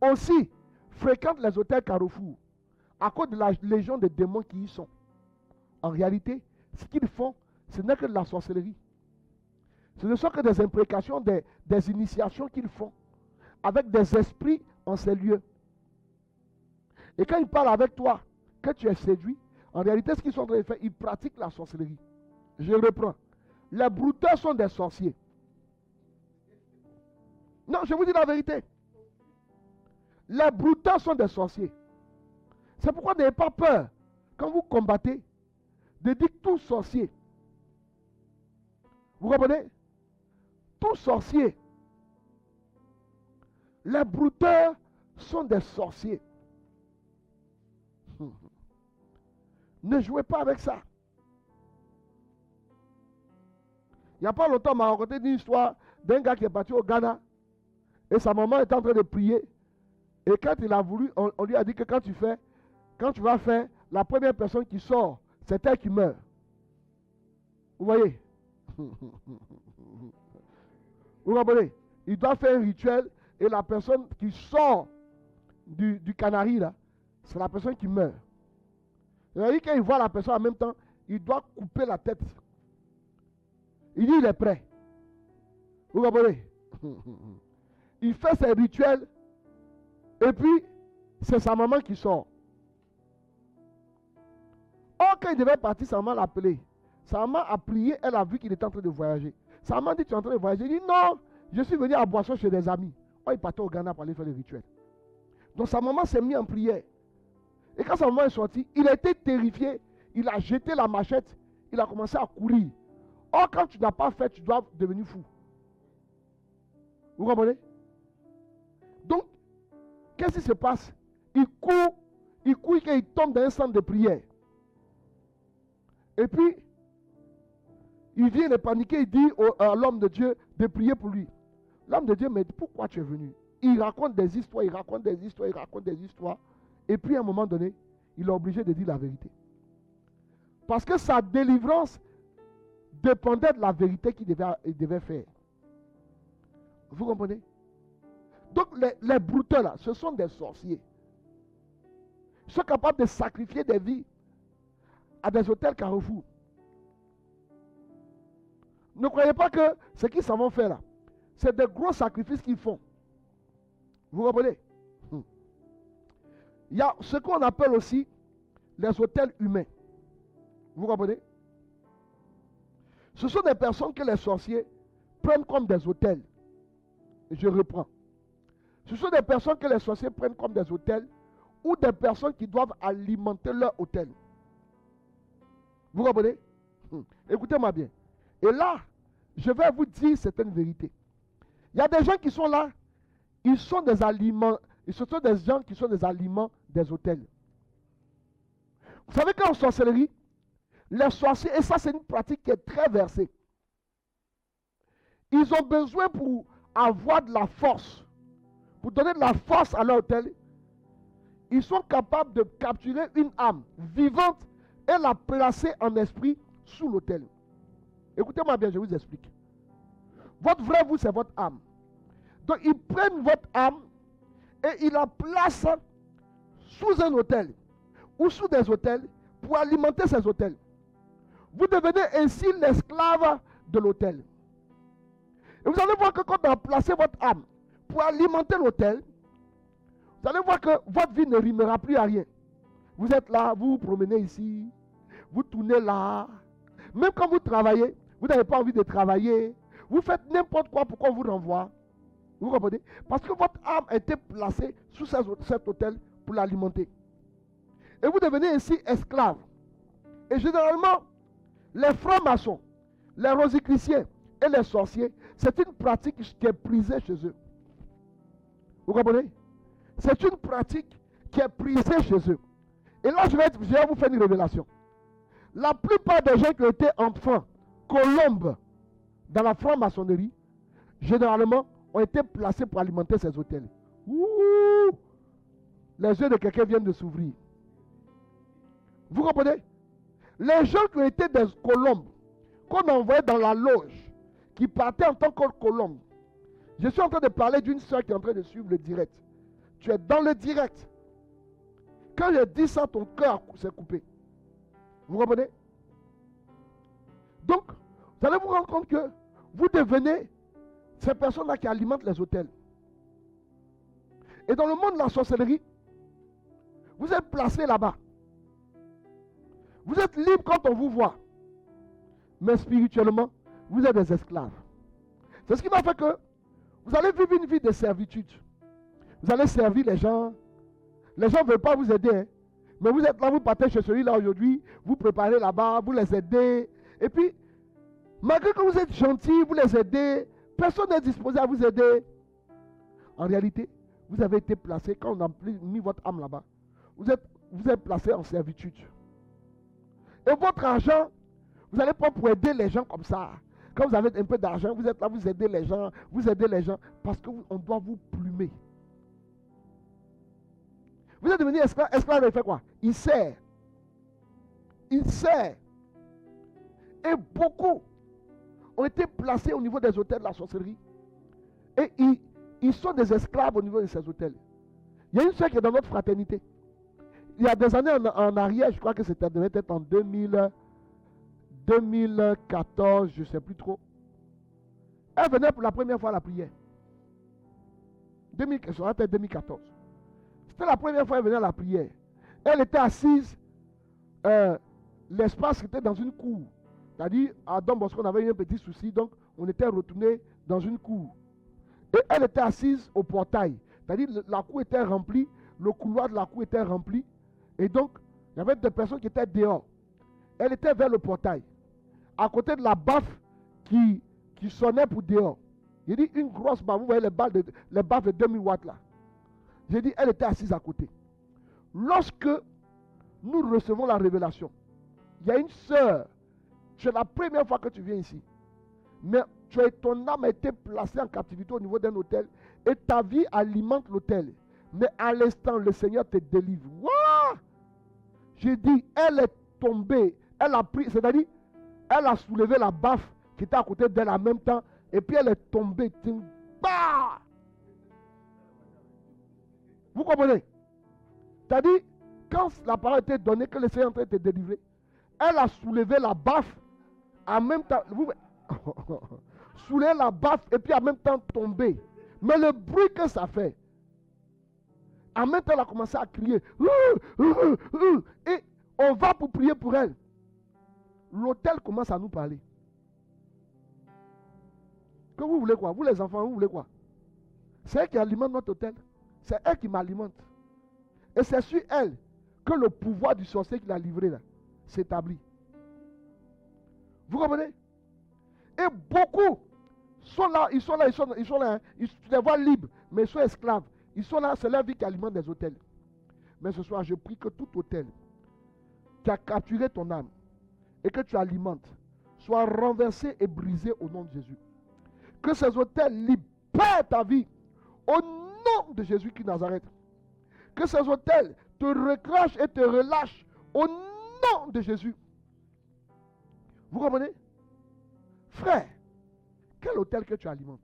aussi fréquentent les hôtels Carrefour à cause de la légion de démons qui y sont. En réalité, ce qu'ils font, ce n'est que de la sorcellerie. Ce ne sont que des imprécations, des initiations qu'ils font avec des esprits en ces lieux. Et quand ils parlent avec toi, que tu es séduit, en réalité, ce qu'ils sont en train de faire, ils pratiquent la sorcellerie. Je reprends. Les brouteurs sont des sorciers. Non, je vous dis la vérité. Les brouteurs sont des sorciers. C'est pourquoi n'ayez pas peur, quand vous combattez, de dire tout sorcier. Vous comprenez? Tout sorcier. Les brouteurs sont des sorciers. Ne jouez pas avec ça. Il n'y a pas longtemps, on m'a raconté une histoire d'un gars qui est parti au Ghana et sa maman était en train de prier. Et quand il a voulu, on lui a dit que quand tu vas faire, la première personne qui sort, c'est elle qui meurt. Vous voyez? Vous comprenez? Il doit faire un rituel et la personne qui sort du canari, là, c'est la personne qui meurt. C'est-à-dire quand il voit la personne en même temps, il doit couper la tête. Il dit il est prêt. Vous comprenez? Il fait ses rituels et puis c'est sa maman qui sort. Or, quand il devait partir, sa maman l'a appelé. Sa maman a prié, elle a vu qu'il était en train de voyager. Sa maman dit, tu es en train de voyager? Il dit, non, je suis venu à Boisson chez des amis. Oh, il partait au Ghana pour aller faire le rituel. Donc sa maman s'est mise en prière. Et quand sa maman est sortie, il a été terrifié. Il a jeté la machette. Il a commencé à courir. Or, quand tu n'as pas fait, tu dois devenir fou. Vous comprenez? Donc, qu'est-ce qui se passe? Il court et il tombe dans un centre de prière. Et puis, il vient de paniquer, il dit à l'homme de Dieu de prier pour lui. L'homme de Dieu me dit, pourquoi tu es venu? Il raconte des histoires, il raconte des histoires, il raconte des histoires. Et puis à un moment donné, il est obligé de dire la vérité. Parce que sa délivrance dépendait de la vérité qu'il devait faire. Vous comprenez? Donc les brouteurs là, ce sont des sorciers. Ils sont capables de sacrifier des vies à des hôtels Carrefour. Ne croyez pas que ce qu'ils s'en vont faire là, c'est des gros sacrifices qu'ils font. Vous comprenez? Il y a ce qu'on appelle aussi les hôtels humains. Vous comprenez? Ce sont des personnes que les sorciers prennent comme des hôtels. Je reprends. Ce sont des personnes que les sorciers prennent comme des hôtels ou des personnes qui doivent alimenter leur hôtel. Vous comprenez? Écoutez-moi bien. Et là, je vais vous dire certaines vérités. Il y a des gens qui sont là, ils sont des aliments, ce sont des gens qui sont des aliments des hôtels. Vous savez qu'en sorcellerie, les sorciers, et ça c'est une pratique qui est très versée, ils ont besoin pour avoir de la force, pour donner de la force à leur hôtel, ils sont capables de capturer une âme vivante et la placer en esprit sous l'autel. Écoutez-moi bien, je vous explique. Votre vrai vous, c'est votre âme. Donc, ils prennent votre âme et ils la placent sous un autel ou sous des autels pour alimenter ces autels. Vous devenez ainsi l'esclave de l'autel. Et vous allez voir que quand vous avez placé votre âme pour alimenter l'autel, vous allez voir que votre vie ne rimera plus à rien. Vous êtes là, vous vous promenez ici, vous tournez là. Même quand vous travaillez, vous n'avez pas envie de travailler. Vous faites n'importe quoi pour qu'on vous renvoie. Vous comprenez? Parce que votre âme a été placée sous cet autel pour l'alimenter. Et vous devenez ainsi esclave. Et généralement, les francs-maçons, les rosicruciens et les sorciers, c'est une pratique qui est prisée chez eux. Vous comprenez? C'est une pratique qui est prisée chez eux. Et là, je vais vous faire une révélation. La plupart des gens qui ont été enfants, colombes, dans la franc-maçonnerie, généralement, ont été placés pour alimenter ces hôtels. Ouh! Les yeux de quelqu'un viennent de s'ouvrir. Vous comprenez? Les gens qui ont été des colombes, qu'on envoyait dans la loge, qui partaient en tant que colombes. Je suis en train de parler d'une soeur qui est en train de suivre le direct. Tu es dans le direct. Quand je dis ça, ton cœur s'est coupé. Vous comprenez? Donc, vous allez vous rendre compte que vous devenez ces personnes-là qui alimentent les hôtels. Et dans le monde de la sorcellerie, vous êtes placés là-bas. Vous êtes libre quand on vous voit. Mais spirituellement, vous êtes des esclaves. C'est ce qui m'a fait que vous allez vivre une vie de servitude. Vous allez servir les gens. Les gens ne veulent pas vous aider. Hein. Mais vous êtes là, vous partez chez celui-là aujourd'hui, vous préparez là-bas, vous les aidez. Et puis, malgré que vous êtes gentil, vous les aidez, personne n'est disposé à vous aider. En réalité, vous avez été placé, quand on a mis votre âme là-bas, vous êtes placé en servitude. Et votre argent, vous n'allez pas pour aider les gens comme ça. Quand vous avez un peu d'argent, vous êtes là, vous aidez les gens, parce qu'on doit vous plumer. Vous êtes devenu esclave, il fait quoi? Il sert. Il sert. Et beaucoup ont été placés au niveau des hôtels de la sorcellerie. Et ils sont des esclaves au niveau de ces hôtels. Il y a une soeur qui est dans notre fraternité. Il y a des années en arrière, je crois que c'était devait être en 2014, je ne sais plus trop. Elle venait pour la première fois à la prière. Ça va être 2014. C'était la première fois qu'elle venait à la prière. Elle était assise, l'espace était dans une cour. C'est-à-dire, à Don Bosco, on avait eu un petit souci, donc on était retourné dans une cour. Et elle était assise au portail. C'est-à-dire, la cour était remplie, le couloir de la cour était rempli. Et donc, il y avait des personnes qui étaient dehors. Elle était vers le portail. À côté de la baffe qui sonnait pour dehors. J'ai dit une grosse baffe. Vous voyez les baffes de 2000 watts là. J'ai dit, elle était assise à côté. Lorsque nous recevons la révélation, il y a une sœur. C'est la première fois que tu viens ici. Mais ton âme a été placée en captivité au niveau d'un hôtel. Et ta vie alimente l'hôtel. Mais à l'instant, le Seigneur te délivre. Wow! J'ai dit, elle est tombée. Elle a pris, c'est-à-dire, elle a soulevé la baffe qui était à côté d'elle en même temps. Et puis elle est tombée. Bah! Vous comprenez? C'est-à-dire, quand la parole était donnée, que le Seigneur est en train de te délivrer, elle a soulevé la baffe en même temps. Soulevé la baffe et puis en même temps tombé. Mais le bruit que ça fait, en même temps, elle a commencé à crier. Et on va pour prier pour elle. L'hôtel commence à nous parler. Que vous voulez quoi? Vous les enfants, vous voulez quoi? C'est elle qui alimente notre hôtel. C'est elle qui m'alimente. Et c'est sur elle que le pouvoir du sorcier qui l'a livré là s'établit. Vous comprenez? Et beaucoup sont là, ils sont là, hein. Tu les vois libres, mais ils sont esclaves. Ils sont là, c'est leur vie qui alimente des hôtels. Mais ce soir, je prie que tout hôtel qui a capturé ton âme et que tu alimentes soit renversé et brisé au nom de Jésus. Que ces hôtels libèrent ta vie au nom de Jésus-Christ de Nazareth. Que ces hôtels te recrachent et te relâchent au nom de Jésus. Vous comprenez? Frère, quel hôtel que tu alimentes?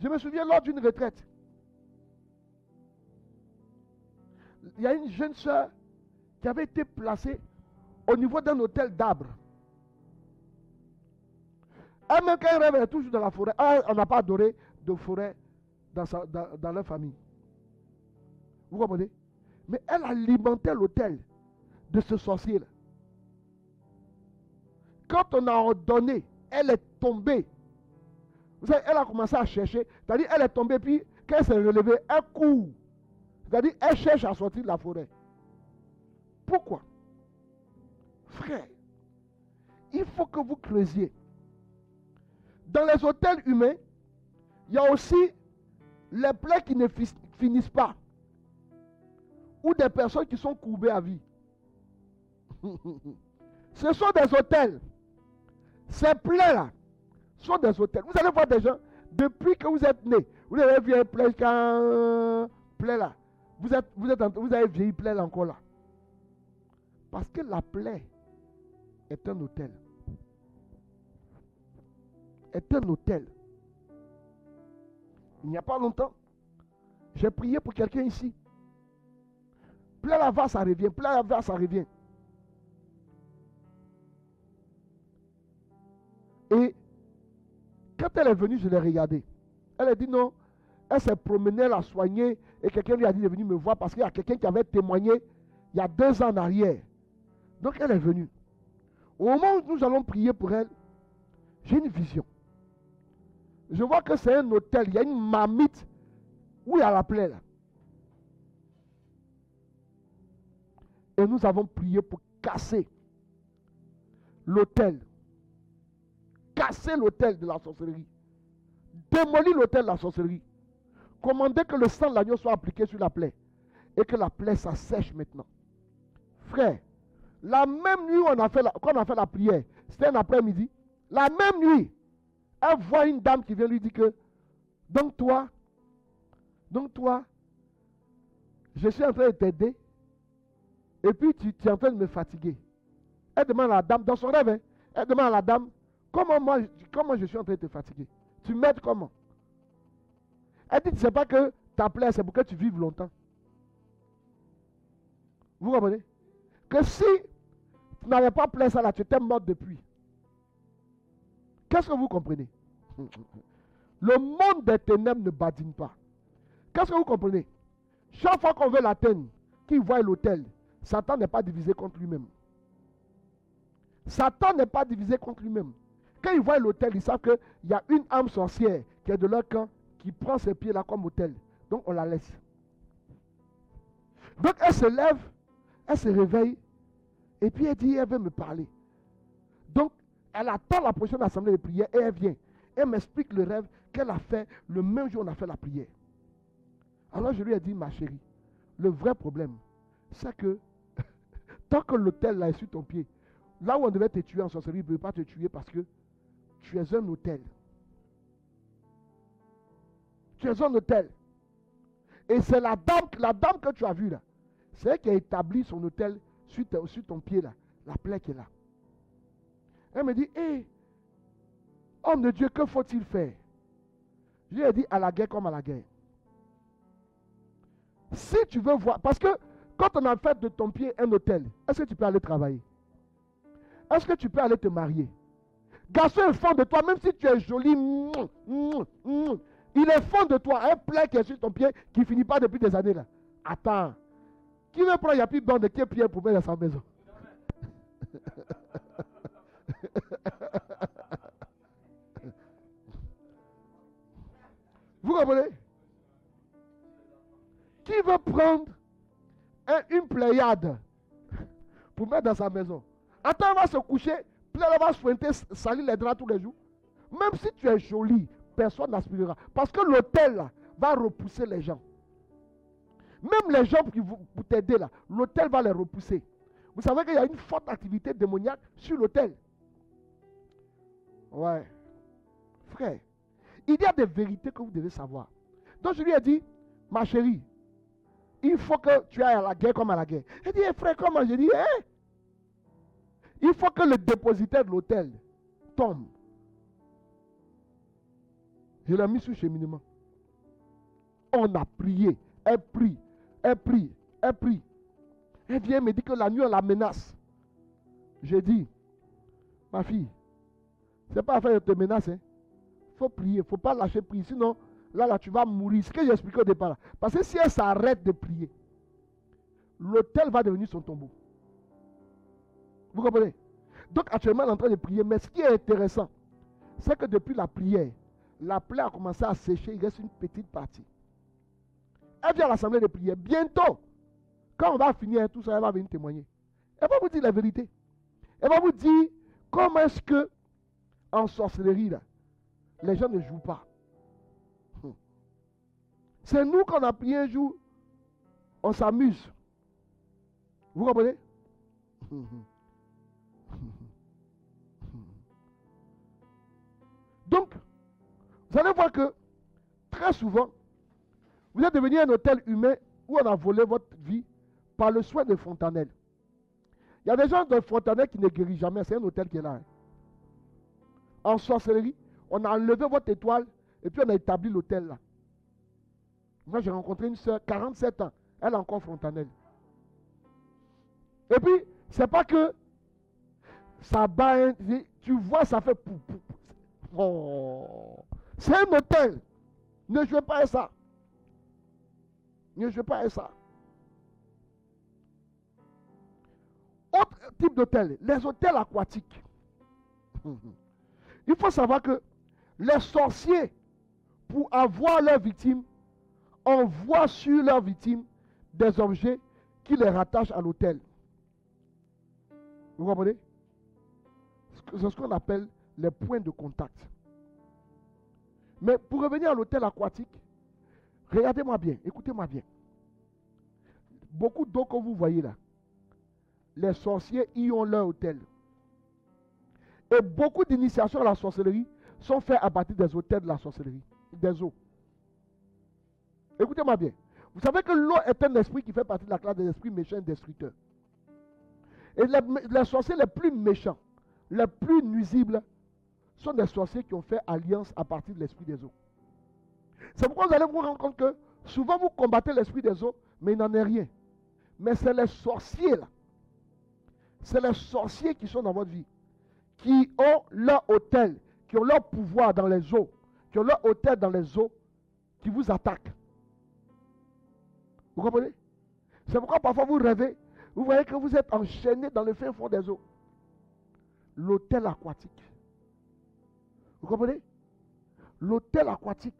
Je me souviens lors d'une retraite, il y a une jeune soeur qui avait été placée au niveau d'un hôtel d'arbres. Elle-même, quand elle rêve, elle est toujours dans la forêt. On n'a pas adoré de forêt dans leur famille. Vous comprenez? Mais elle alimentait l'hôtel de ce sorcier-là. Quand on a ordonné, elle est tombée. Vous savez, elle a commencé à chercher. C'est-à-dire, elle est tombée, puis quand elle s'est relevée, elle court. C'est-à-dire, elle cherche à sortir de la forêt. Pourquoi? Frère, il faut que vous creusiez. Dans les hôtels humains, il y a aussi les plaies qui ne finissent pas. Ou des personnes qui sont courbées à vie. Ce sont des hôtels. Ces plaies-là sont des hôtels. Vous allez voir des gens, depuis que vous êtes nés, vous avez vu un plaie là. Vous avez vieilli plaie là encore là. Parce que la plaie est un hôtel. Est un hôtel. Il n'y a pas longtemps, j'ai prié pour quelqu'un ici. Plaie là va, ça revient. Plaie là va, ça revient. Et quand elle est venue, je l'ai regardée. Elle a dit non. Elle s'est promenée, elle a soigné. Et quelqu'un lui a dit de venir me voir parce qu'il y a quelqu'un qui avait témoigné il y a 2 ans en arrière. Donc elle est venue. Au moment où nous allons prier pour elle, j'ai une vision. Je vois que c'est un hôtel. Il y a une marmite où il y a la plaie là. Et nous avons prié pour casser l'hôtel. Casser l'hôtel de la sorcellerie. Démolir l'hôtel de la sorcellerie. Commander que le sang de l'agneau soit appliqué sur la plaie. Et que la plaie s'assèche maintenant. Frère, la même nuit où on a fait la prière, c'était un après-midi. La même nuit, elle voit une dame qui vient lui dire que, donc toi, je suis en train de t'aider, et puis tu es en train de me fatiguer. Elle demande à la dame, dans son rêve, hein, elle demande à la dame, comment je suis en train de te fatiguer? Tu m'aides comment? Elle dit, tu ne sais pas que ta plaie, c'est pour que tu vives longtemps. Vous comprenez? Que si tu n'avais pas plaie ça là, tu étais morte depuis. Qu'est-ce que vous comprenez? Le monde des ténèbres ne badine pas. Qu'est-ce que vous comprenez? Chaque fois qu'on veut l'atteindre, qu'il voit l'autel, Satan n'est pas divisé contre lui-même. Satan n'est pas divisé contre lui-même. Quand ils voient l'autel, ils savent qu'il y a une âme sorcière qui est de leur camp, qui prend ses pieds là comme autel. Donc on la laisse. Donc elle se lève, elle se réveille, et puis elle dit, elle veut me parler. Donc elle attend la prochaine assemblée de prière et elle vient. Elle m'explique le rêve qu'elle a fait le même jour où on a fait la prière. Alors je lui ai dit, ma chérie, le vrai problème, c'est que tant que l'autel là est sur ton pied, là où on devait te tuer en sorcellerie, il ne peut pas te tuer parce que tu es un autel. Tu es un autel. Et c'est la dame que tu as vue là. C'est elle qui a établi son autel sur ton pied là. La plaie qui est là. Elle me dit, hé, homme de Dieu, que faut-il faire? Je lui ai dit, à la guerre comme à la guerre. Si tu veux voir, parce que quand on a fait de ton pied un autel, est-ce que tu peux aller travailler? Est-ce que tu peux aller te marier? Garçon est fond de toi, même si tu es joli, il est fond de toi, un plaie qui est sur ton pied, qui ne finit pas depuis des années là. Attends. Qui veut prendre, il n'y a plus de bande, qui est Pierre pour mettre dans sa maison? Vous comprenez? Qui veut prendre une pléiade pour mettre dans sa maison? Attends, elle va se coucher, elle va sointer, salir les draps tous les jours. Même si tu es joli, personne n'aspirera. Parce que l'autel va repousser les gens. Même les gens qui pour t'aider là, l'autel va les repousser. Vous savez qu'il y a une forte activité démoniaque sur l'autel. Ouais. Frère, il y a des vérités que vous devez savoir. Donc je lui ai dit, ma chérie, il faut que tu ailles à la guerre comme à la guerre. Elle dit, frère, comment? Je dis, hein? Il faut que le dépositaire de l'autel tombe. Je l'ai mis sous cheminement. On a prié. Elle prie. Elle prie. Elle prie. Elle vient me dire que la nuit on la menace. J'ai dit, ma fille, c'est pas affaire de te menacer. Il faut prier. Il ne faut pas lâcher prier. Sinon, là, tu vas mourir. Ce que j'ai expliqué au départ. Là. Parce que si elle s'arrête de prier, l'autel va devenir son tombeau. Vous comprenez? Donc actuellement, elle est en train de prier. Mais ce qui est intéressant, c'est que depuis la prière, la plaie a commencé à sécher. Il reste une petite partie. Elle vient à l'assemblée de prière. Bientôt, quand on va finir tout ça, elle va venir témoigner. Elle va vous dire la vérité. Elle va vous dire comment est-ce que en sorcellerie, là, les gens ne jouent pas. C'est nous qu'on a prié un jour, on s'amuse. Vous comprenez? Donc, vous allez voir que très souvent, vous êtes devenu un hôtel humain où on a volé votre vie par le soin de fontanelles. Il y a des gens de fontanelles qui ne guérissent jamais, c'est un hôtel qui est là. Hein. En sorcellerie, on a enlevé votre étoile et puis on a établi l'hôtel là. Moi j'ai rencontré une soeur, 47 ans, elle est encore fontanelle. Et puis, c'est pas que ça bat, tu vois, ça fait pou, pou, pou. Oh. C'est un hôtel. Ne jouez pas à ça. Ne jouez pas à ça. Autre type d'hôtel, les hôtels aquatiques. Il faut savoir que les sorciers, pour avoir leurs victimes, envoient sur leurs victimes des objets qui les rattachent à l'hôtel. Vous comprenez? C'est ce qu'on appelle les points de contact. Mais pour revenir à l'hôtel aquatique, regardez-moi bien, écoutez-moi bien. Beaucoup d'eau que vous voyez là, les sorciers y ont leur hôtel. Et beaucoup d'initiations à la sorcellerie sont faites à partir des autels de la sorcellerie, des eaux. Écoutez-moi bien. Vous savez que l'eau est un esprit qui fait partie de la classe des esprits méchants et destructeurs. Et les sorciers les plus méchants, les plus nuisibles, sont des sorciers qui ont fait alliance à partir de l'esprit des eaux. C'est pourquoi vous allez vous rendre compte que souvent vous combattez l'esprit des eaux, mais il n'en est rien. Mais c'est les sorciers là. C'est les sorciers qui sont dans votre vie, qui ont leur autel, qui ont leur pouvoir dans les eaux, qui ont leur autel dans les eaux, qui vous attaquent. Vous comprenez? C'est pourquoi parfois vous rêvez, vous voyez que vous êtes enchaîné dans le fin fond des eaux. L'autel aquatique. Vous comprenez? L'autel aquatique.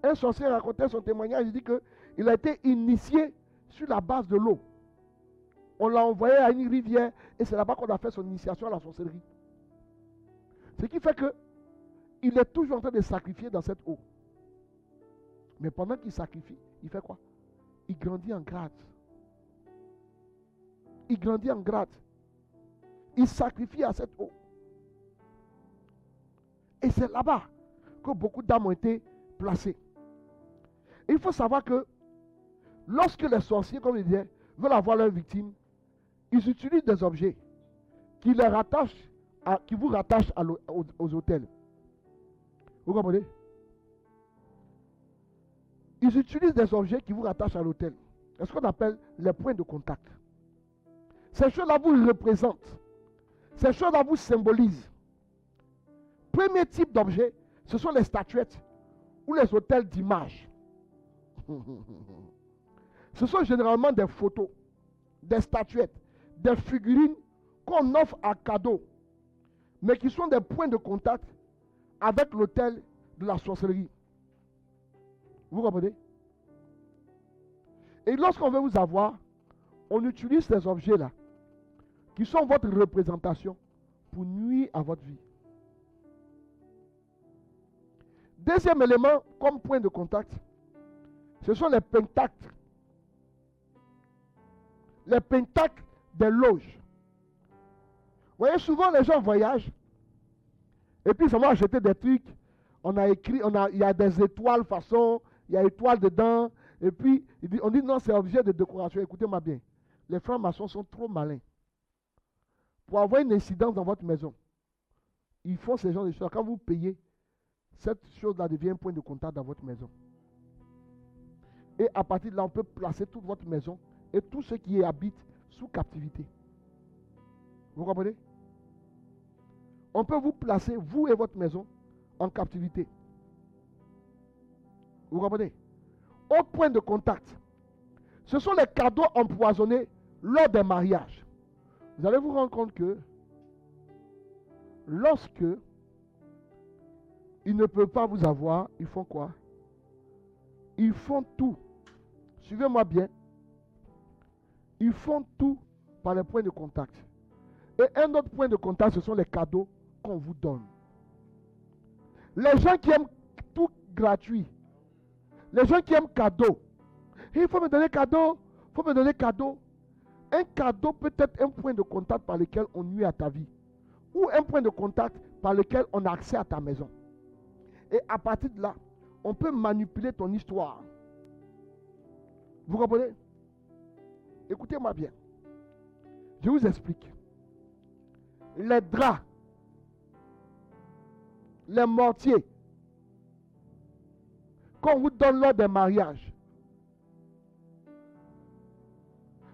Un sorcier racontait son témoignage, il dit qu'il a été initié sur la base de l'eau. On l'a envoyé à une rivière et c'est là-bas qu'on a fait son initiation à la sorcellerie. Ce qui fait que il est toujours en train de sacrifier dans cette eau. Mais pendant qu'il sacrifie, il fait quoi? Il grandit en grade. Il grandit en grade. Il sacrifie à cette eau. Et c'est là-bas que beaucoup d'âmes ont été placées. Et il faut savoir que lorsque les sorciers, comme je disais, veulent avoir leurs victimes, ils utilisent des objets qui les rattachent qui vous rattachent aux autels. Vous comprenez? Ils utilisent des objets qui vous rattachent à l'autel. C'est ce qu'on appelle les points de contact. Ces choses-là vous représentent. Ces choses-là vous symbolisent. Premier type d'objet, ce sont les statuettes ou les autels d'images. Ce sont généralement des photos, des statuettes, des figurines qu'on offre à cadeau, mais qui sont des points de contact avec l'autel de la sorcellerie. Vous comprenez? Et lorsqu'on veut vous avoir, on utilise ces objets-là, qui sont votre représentation, pour nuire à votre vie. Deuxième élément, comme point de contact, ce sont les pentacles. Les pentacles des loges. Vous voyez, souvent les gens voyagent, et puis ils vont acheter des trucs. On a écrit, il y a des étoiles façon, il y a étoiles dedans, et puis on dit non, c'est objet de décoration. Écoutez-moi bien, les francs-maçons sont trop malins. Pour avoir une incidence dans votre maison, ils font ce genre de choses. Quand vous payez, cette chose-là devient un point de contact dans votre maison. Et à partir de là, on peut placer toute votre maison et tous ceux qui y habitent sous captivité. Vous comprenez? On peut vous placer, vous et votre maison, en captivité. Vous comprenez? Autre point de contact. Ce sont les cadeaux empoisonnés lors des mariages. Vous allez vous rendre compte que lorsque ils ne peuvent pas vous avoir, ils font quoi? Ils font tout. Suivez-moi bien. Ils font tout par les points de contact. Et un autre point de contact, ce sont les cadeaux qu'on vous donne. Les gens qui aiment tout gratuit. Les gens qui aiment cadeau. Il faut me donner cadeau. Il faut me donner cadeau. Un cadeau peut être un point de contact par lequel on nuit à ta vie. Ou un point de contact par lequel on a accès à ta maison. Et à partir de là, on peut manipuler ton histoire. Vous comprenez? Écoutez-moi bien. Je vous explique. Les draps, les mortiers qu'on vous donne lors des mariages,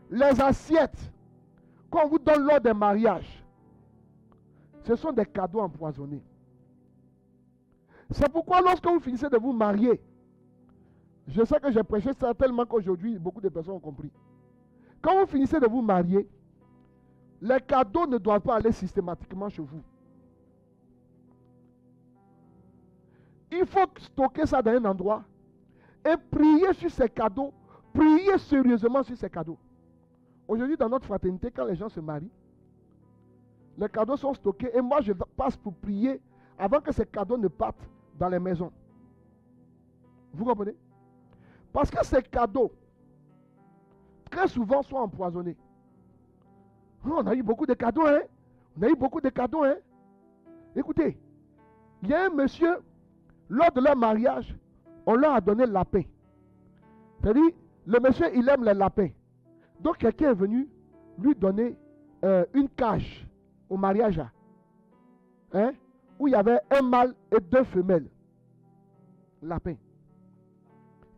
les assiettes qu'on vous donne lors des mariages, ce sont des cadeaux empoisonnés. C'est pourquoi lorsque vous finissez de vous marier, je sais que j'ai prêché ça tellement qu'aujourd'hui, beaucoup de personnes ont compris. Quand vous finissez de vous marier, les cadeaux ne doivent pas aller systématiquement chez vous. Il faut stocker ça dans un endroit et prier sur ces cadeaux, prier sérieusement sur ces cadeaux. Aujourd'hui, dans notre fraternité, quand les gens se marient, les cadeaux sont stockés et moi je passe pour prier avant que ces cadeaux ne partent dans les maisons. Vous comprenez? Parce que ces cadeaux très souvent sont empoisonnés. On a eu beaucoup de cadeaux, hein. On a eu beaucoup de cadeaux, hein. Écoutez, il y a un monsieur, lors de leur mariage, on leur a donné le lapin. C'est-à-dire, le monsieur, il aime les lapins. Donc, quelqu'un est venu lui donner une cage au mariage, hein, où il y avait un mâle et 2 femelles. Lapin.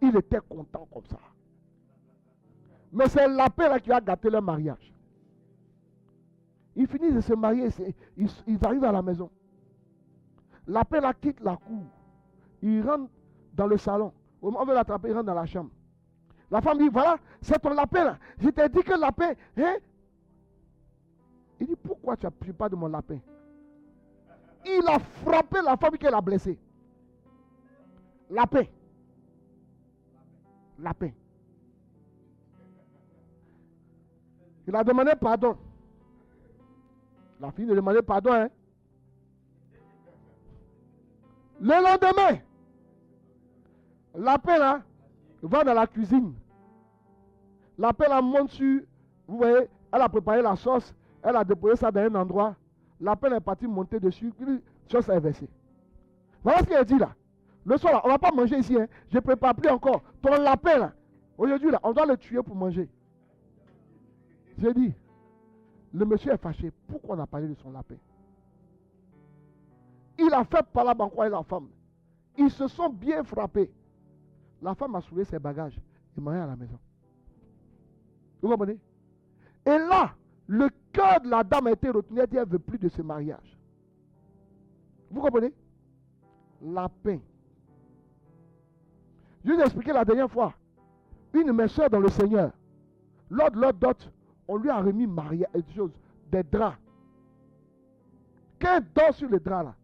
Il était content comme ça. Mais c'est le lapin là qui a gâté leur mariage. Ils finissent de se marier, ils arrivent à la maison. Lapin là quitte la cour. Il rentre dans le salon. Au moment où on veut l'attraper, il rentre dans la chambre. La femme dit, voilà, c'est ton lapin là. Je t'ai dit que le lapin, hein? Il dit, pourquoi tu n'appuies pas de mon lapin? Il a frappé la femme qu'elle a blessée. Lapin. Lapin. Il a demandé pardon. La fille ne demandait pardon, hein? Le lendemain, lapin là va dans la cuisine. Lapin là monte sur, vous voyez, elle a préparé la sauce, elle a déposé ça dans un endroit. Lapin est parti monter dessus, puis la sauce est versée. Voilà ce qu'elle dit là. Le soir là, on ne va pas manger ici, hein. Je ne prépare plus encore. Ton lapin là, aujourd'hui là, on doit le tuer pour manger. J'ai dit, le monsieur est fâché. Pourquoi on a parlé de son lapin? Il a fait par la banquoise et la femme. Ils se sont bien frappés. La femme a soulé ses bagages et mangé à la maison. Vous comprenez? Et là, le cœur de la dame a été retenu. Elle dit, elle ne veut plus de ce mariage. Vous comprenez? Lapin. Je vous ai expliqué la dernière fois. Une de mes soeurs dans le Seigneur, lors de leur dot, on lui a remis des draps. Quand elle dort sur les draps là,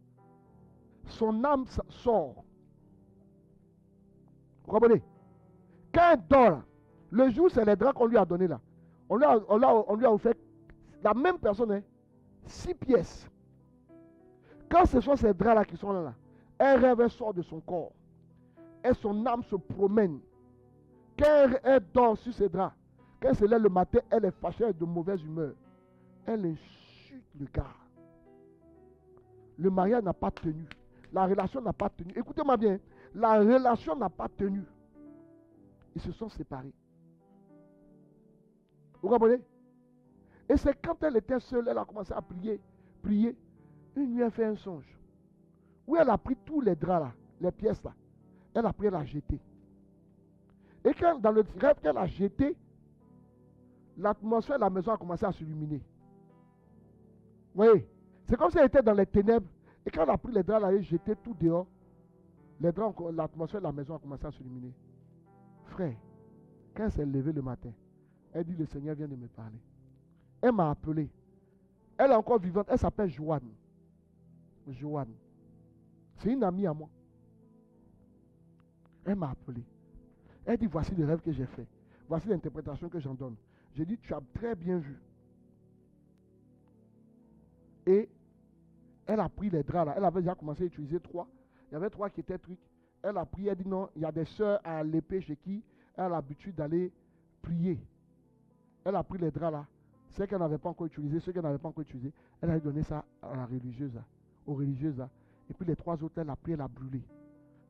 son âme sort. Vous comprenez? Quand elle dort là, le jour c'est les draps qu'on lui a donné là. On lui a offert la même personne, hein, 6 pièces. Quand ce sont ces draps là qui sont là, elle rêve, elle sort de son corps. Et son âme se promène. Quand elle dort sur ses draps, quand elle se lève le matin, elle est fâchée, elle est de mauvaise humeur. Elle insulte le gars. Le mariage n'a pas tenu. La relation n'a pas tenu. Écoutez-moi bien. La relation n'a pas tenu. Ils se sont séparés. Vous comprenez? Et c'est quand elle était seule, elle a commencé à prier. Prier. Une nuit, elle fait un songe. Où elle a pris tous les draps là, les pièces là. Elle a pris, elle a jeté. Et quand, dans le rêve qu'elle a jeté, l'atmosphère de la maison a commencé à s'illuminer. Vous voyez? C'est comme si elle était dans les ténèbres. Et quand elle a pris les draps, elle a jeté tout dehors. Les draps, l'atmosphère de la maison a commencé à s'illuminer. Frère, quand elle s'est levée le matin, elle dit, le Seigneur vient de me parler. Elle m'a appelé. Elle est encore vivante. Elle s'appelle Joanne. Joanne. C'est une amie à moi. Elle m'a appelé. Elle dit, voici le rêve que j'ai fait. Voici l'interprétation que j'en donne. J'ai dit, tu as très bien vu. Et elle a pris les draps là. Elle avait déjà commencé à utiliser 3. Il y avait 3 qui étaient trucs. Elle a prié, elle dit non, il y a des sœurs à l'épée chez qui elle a l'habitude d'aller prier. Elle a pris les draps là. Ceux qu'elle n'avait pas encore utilisés, ceux qu'elle n'avait pas encore utilisés, elle a donné ça à la religieuse là, aux religieuses là. Et puis les 3 autres, elle a pris, elle a brûlé.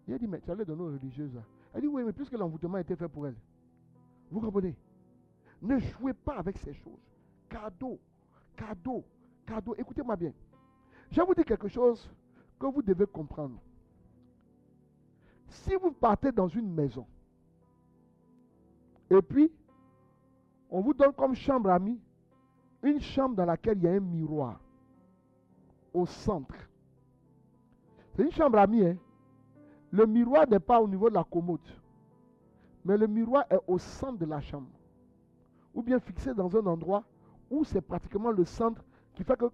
Il a dit, mais tu allais donner aux religieuses là. Elle dit, oui, mais puisque l'envoûtement était fait pour elle. Vous comprenez? Ne jouez pas avec ces choses. Cadeau, cadeau, cadeau. Écoutez-moi bien. Je vais vous dire quelque chose que vous devez comprendre. Si vous partez dans une maison, et puis, on vous donne comme chambre amie, une chambre dans laquelle il y a un miroir, au centre. C'est une chambre amie, hein. Le miroir n'est pas au niveau de la commode, mais le miroir est au centre de la chambre. Ou bien fixé dans un endroit où c'est pratiquement le centre qui fait que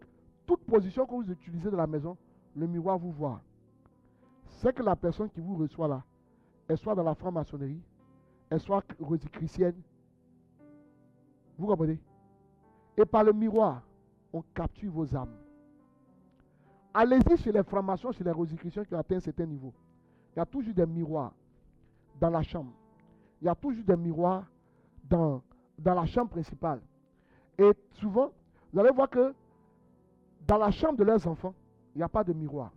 toute position que vous utilisez dans la maison, le miroir vous voit. C'est que la personne qui vous reçoit là, elle soit dans la franc-maçonnerie, elle soit rosicrucienne. Vous comprenez? Et par le miroir, on capture vos âmes. Allez-y chez les francs-maçons, chez les rosicruciens qui ont atteint un certain niveau. Il y a toujours des miroirs dans la chambre. Il y a toujours des miroirs dans la chambre principale. Et souvent, vous allez voir que dans la chambre de leurs enfants, il n'y a pas de miroir.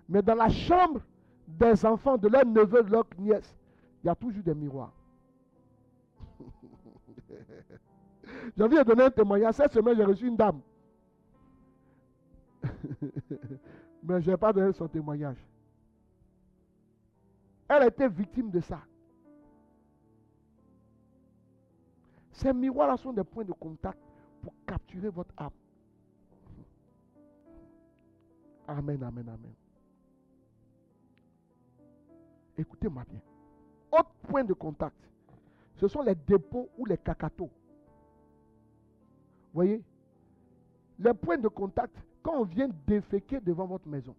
Mais dans la chambre des enfants, de leurs neveux, de leurs nièces, il y a toujours des miroirs. J'ai envie de donner un témoignage. Cette semaine, j'ai reçu une dame. Mais je n'ai pas donné son témoignage. Elle était victime de ça. Ces miroirs-là sont des points de contact pour capturer votre âme. Amen, amen, amen. Écoutez-moi bien. Autre point de contact, ce sont les dépôts ou les cacatots. Voyez, les points de contact, quand on vient déféquer devant votre maison,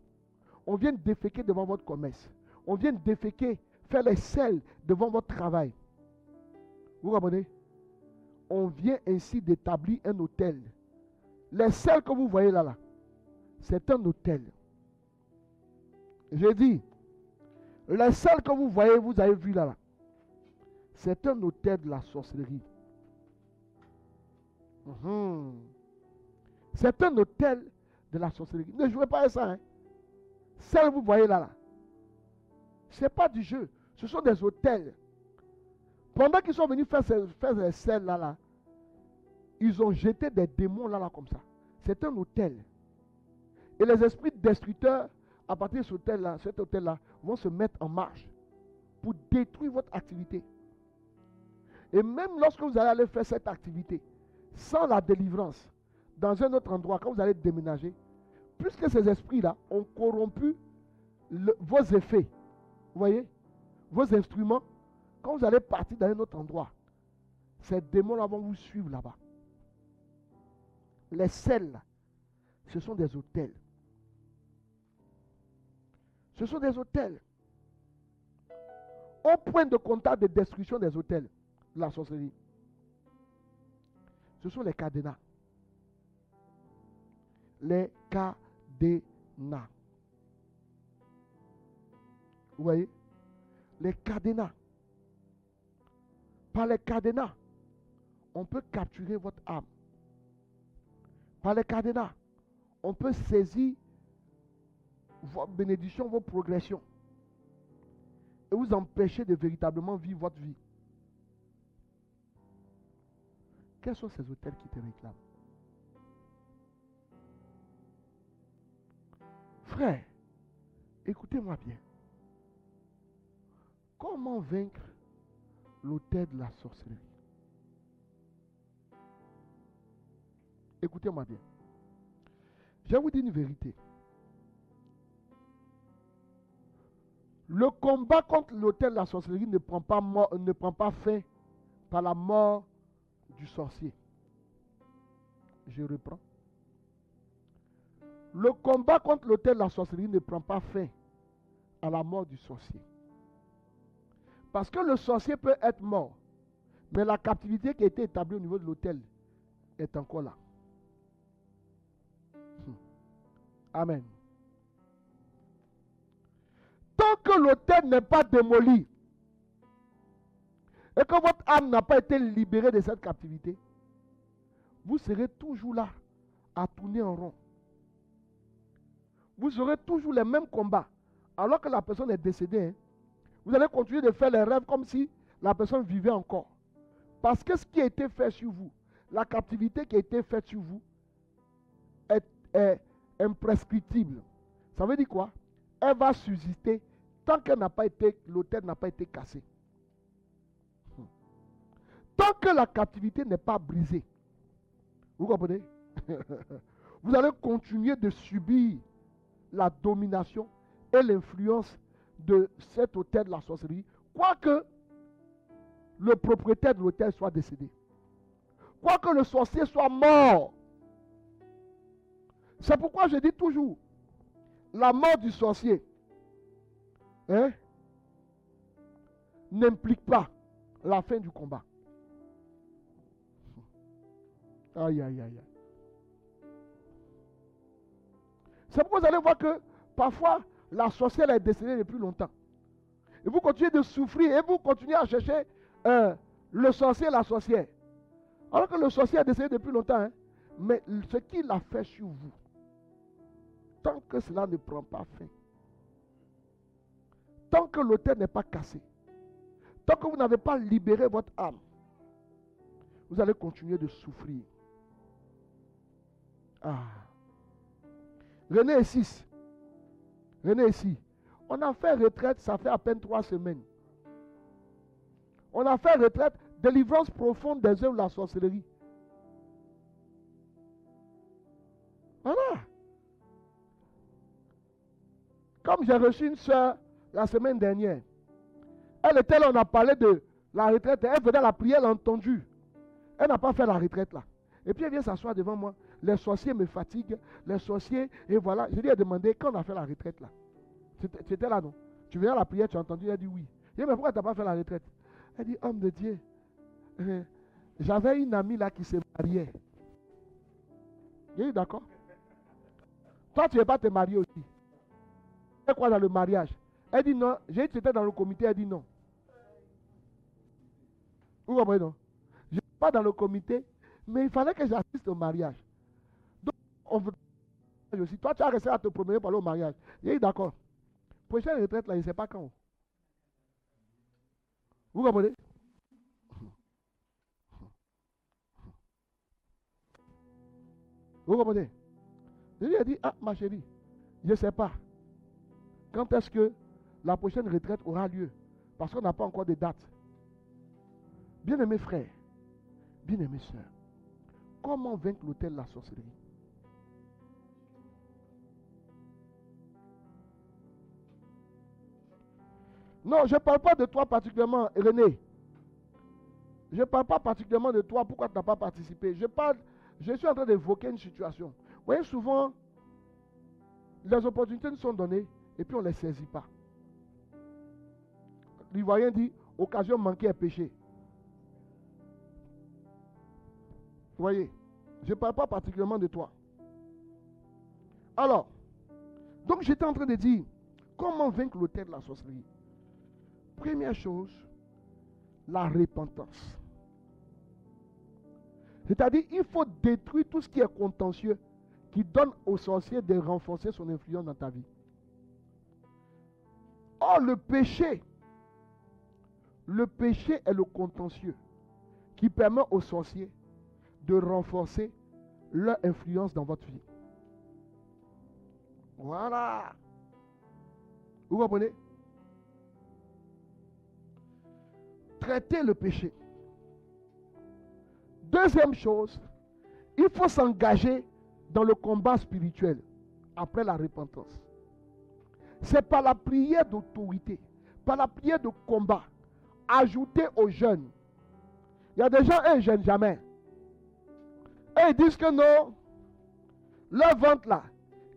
on vient déféquer devant votre commerce, on vient déféquer, faire les selles devant votre travail. Vous comprenez? On vient ainsi d'établir un hôtel. Les selles que vous voyez là, c'est un hôtel. J'ai dit, les selles que vous voyez, vous avez vu là, c'est un hôtel de la sorcellerie. C'est un hôtel de la sorcellerie. Ne jouez pas à ça. Celles que vous voyez là, ce n'est pas du jeu. Ce sont des hôtels. Pendant qu'ils sont venus faire les selles là, ils ont jeté des démons là comme ça. C'est un hôtel. Et les esprits destructeurs, à partir de cet hôtel-là, vont se mettre en marche pour détruire votre activité. Et même lorsque vous allez aller faire cette activité, sans la délivrance, dans un autre endroit, quand vous allez déménager, puisque ces esprits-là ont corrompu vos effets, vous voyez, vos instruments, quand vous allez partir dans un autre endroit, ces démons-là vont vous suivre là-bas. Les selles, ce sont des hôtels. Ce sont des hôtels. Au point de contact de destruction des hôtels, la sorcellerie, ce sont les cadenas. Les cadenas. Vous voyez? Les cadenas. Par les cadenas, on peut capturer votre âme. Par les cadenas, on peut saisir vos bénédictions, vos progressions. Et vous empêcher de véritablement vivre votre vie. Quels sont ces hôtels qui te réclament? Frère, écoutez-moi bien. Comment vaincre l'hôtel de la sorcellerie? Écoutez-moi bien. Je vais vous dire une vérité. Le combat contre l'hôtel de la sorcellerie ne prend pas fin par la mort du sorcier. Je reprends. Le combat contre l'hôtel de la sorcellerie ne prend pas fin à la mort du sorcier. Parce que le sorcier peut être mort, mais la captivité qui a été établie au niveau de l'hôtel est encore là. Amen. Tant que l'hôtel n'est pas démoli et que votre âme n'a pas été libérée de cette captivité, vous serez toujours là à tourner en rond. Vous aurez toujours les mêmes combats alors que la personne est décédée. Vous allez continuer de faire les rêves comme si la personne vivait encore. Parce que ce qui a été fait sur vous, la captivité qui a été faite sur vous est imprescriptible. Ça veut dire quoi? Elle va subsister tant que l'hôtel n'a pas été cassé. Tant que la captivité n'est pas brisée. Vous comprenez? Vous allez continuer de subir la domination et l'influence de cet hôtel de la sorcellerie, quoique le propriétaire de l'hôtel soit décédé. Quoique le sorcier soit mort. C'est pourquoi je dis toujours, la mort du sorcier n'implique pas la fin du combat. Aïe, aïe, aïe, aïe. C'est pourquoi vous allez voir que parfois la sorcière est décédée depuis longtemps. Et vous continuez de souffrir et vous continuez à chercher le sorcier et la sorcière. Alors que le sorcier a décédé depuis longtemps. Hein. Mais ce qu'il a fait sur vous, tant que cela ne prend pas fin, tant que l'autel n'est pas cassé, tant que vous n'avez pas libéré votre âme, vous allez continuer de souffrir. Ah. René est 6. René est ici. On a fait retraite, ça fait à peine 3 semaines. On a fait retraite, délivrance profonde des œuvres de la sorcellerie. Voilà. Comme j'ai reçu une soeur la semaine dernière, elle était là, on a parlé de la retraite, elle venait à la prière, elle a entendu. Elle n'a pas fait la retraite là. Et puis elle vient s'asseoir devant moi. Les sorciers me fatiguent, les sorciers, et voilà. Je lui ai demandé quand on a fait la retraite là. Tu étais là, non? Tu viens à la prière, tu as entendu, elle a dit oui. Je lui ai dit, mais pourquoi tu n'as pas fait la retraite? Elle dit, homme de Dieu, j'avais une amie là qui se mariait. J'ai dit, d'accord. Toi, tu ne veux pas te marier aussi. C'est quoi dans le mariage? Elle dit non. J'ai dit, tu étais dans le comité, elle dit non. Vous comprenez, non? Je ne suis pas dans le comité, mais il fallait que j'assiste au mariage. Donc, on veut aussi. Toi, tu as resté à te promener pour aller au mariage. J'ai dit, d'accord. Prochaine retraite, là, il ne sait pas quand. Vous comprenez? Vous comprenez? Je lui ai dit, ah, ma chérie, je ne sais pas. Quand est-ce que la prochaine retraite aura lieu? Parce qu'on n'a pas encore de date. Bien-aimés frères, bien-aimés sœurs, comment vaincre l'autel de la sorcellerie? Non, je ne parle pas de toi particulièrement, René. Je ne parle pas particulièrement de toi, pourquoi tu n'as pas participé. Je suis en train d'évoquer une situation. Vous voyez, souvent, les opportunités nous sont données et puis on ne les saisit pas. L'Ivoirien dit, occasion manquée est péché. Vous voyez, je ne parle pas particulièrement de toi. Alors, donc j'étais en train de dire, comment vaincre l'autel de la sorcellerie? Première chose, la repentance. C'est-à-dire, il faut détruire tout ce qui est contentieux, qui donne au sorcier de renforcer son influence dans ta vie. Or, le péché est le contentieux qui permet aux sorciers de renforcer leur influence dans votre vie. Voilà. Vous comprenez? Traiter le péché. Deuxième chose, il faut s'engager dans le combat spirituel après la repentance. C'est par la prière d'autorité, par la prière de combat, ajouter aux jeunes. Il y a des gens, eux, ils ne jeûnent jamais. Et ils disent que non, leur ventre là,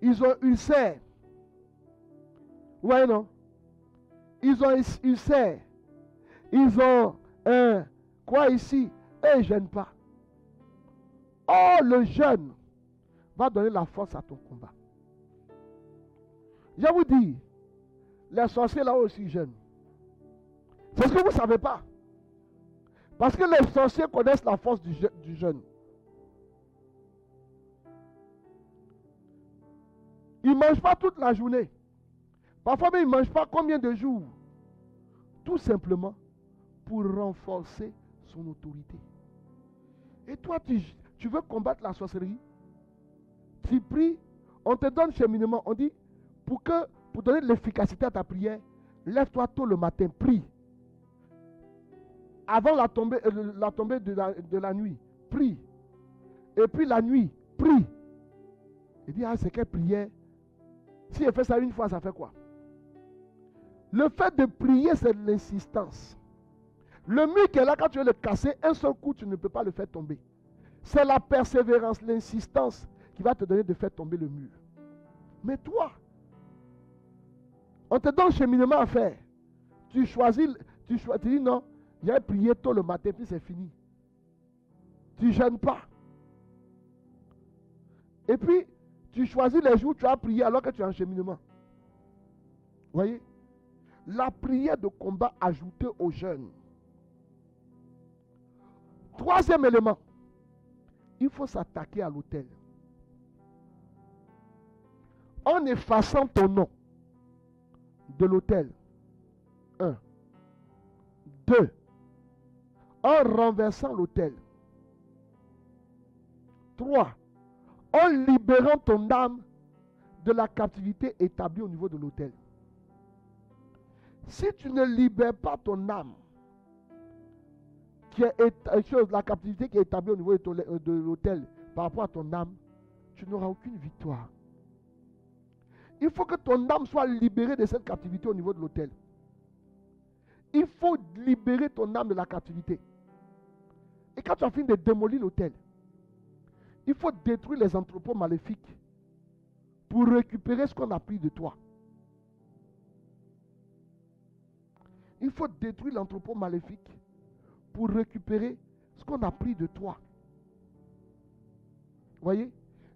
ils ont ulcère. Vous voyez, non? Ils ont ulcère. Ils ont quoi ici? Et ils ne jeûnent pas. Oh, le jeûne va donner la force à ton combat. Je vous dis, les sorciers là aussi jeûnent. C'est ce que vous ne savez pas. Parce que les sorciers connaissent la force du jeûne. Ils ne mangent pas toute la journée. Parfois même, ils ne mangent pas combien de jours. Tout simplement pour renforcer son autorité. Et toi, tu veux combattre la sorcellerie? Tu pries, on te donne cheminement. On dit, pour donner de l'efficacité à ta prière, lève-toi tôt le matin, prie. Avant la tombée de la nuit, prie. Et puis la nuit, prie. Il dit, ah, c'est quelle prière? Si elle fait ça une fois, ça fait quoi? Le fait de prier, c'est de l'insistance. Le mur qui est là, quand tu veux le casser, un seul coup, tu ne peux pas le faire tomber. C'est la persévérance, l'insistance qui va te donner de faire tomber le mur. Mais toi, on te donne un cheminement à faire. Tu dis non, j'ai prié tôt le matin, puis c'est fini. Tu ne jeûnes pas. Et puis, tu choisis les jours où tu as prié alors que tu es en cheminement. Vous voyez? La prière de combat ajoutée au jeûne. Troisième élément, il faut s'attaquer à l'autel. En effaçant ton nom de l'autel. 1. 2. En renversant l'autel. 3. En libérant ton âme de la captivité établie au niveau de l'autel. Si tu ne libères pas ton âme, la captivité qui est établie au niveau de l'autel par rapport à ton âme, tu n'auras aucune victoire. Il faut que ton âme soit libérée de cette captivité au niveau de l'autel. Il faut libérer ton âme de la captivité. Et quand tu as fini de démolir l'autel, il faut détruire les entrepôts maléfiques pour récupérer ce qu'on a pris de toi. Il faut détruire l'entrepôt maléfique pour récupérer ce qu'on a pris de toi. Voyez?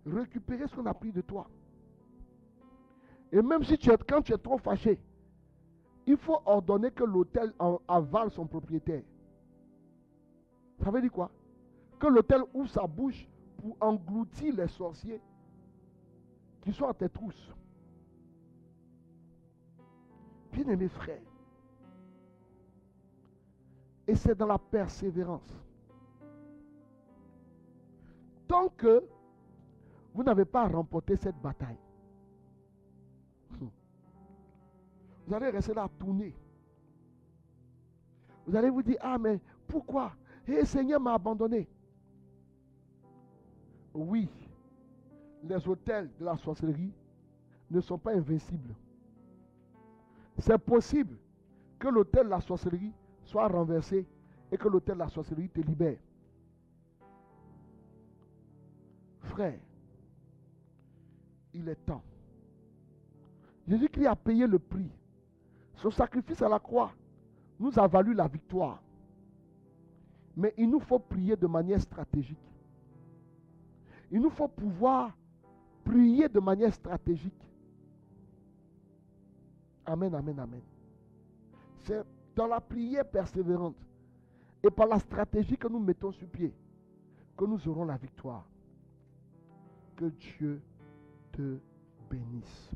Récupérer ce qu'on a pris de toi. Et même si quand tu es trop fâché, il faut ordonner que l'autel avale son propriétaire. Ça veut dire quoi? Que l'autel ouvre sa bouche pour engloutir les sorciers qui sont à tes trousses. Bien-aimés frères, et c'est dans la persévérance. Tant que vous n'avez pas remporté cette bataille, vous allez rester là à tourner. Vous allez vous dire, ah mais pourquoi? Le Seigneur m'a abandonné. Oui, les autels de la sorcellerie ne sont pas invincibles. C'est possible que l'autel de la sorcellerie soit renversé et que l'autel de la sorcellerie te libère. Frère, il est temps. Jésus-Christ a payé le prix. Son sacrifice à la croix nous a valu la victoire. Mais il nous faut prier de manière stratégique. Il nous faut pouvoir prier de manière stratégique. Amen, amen, amen. C'est dans la prière persévérante et par la stratégie que nous mettons sur pied que nous aurons la victoire. Que Dieu te bénisse.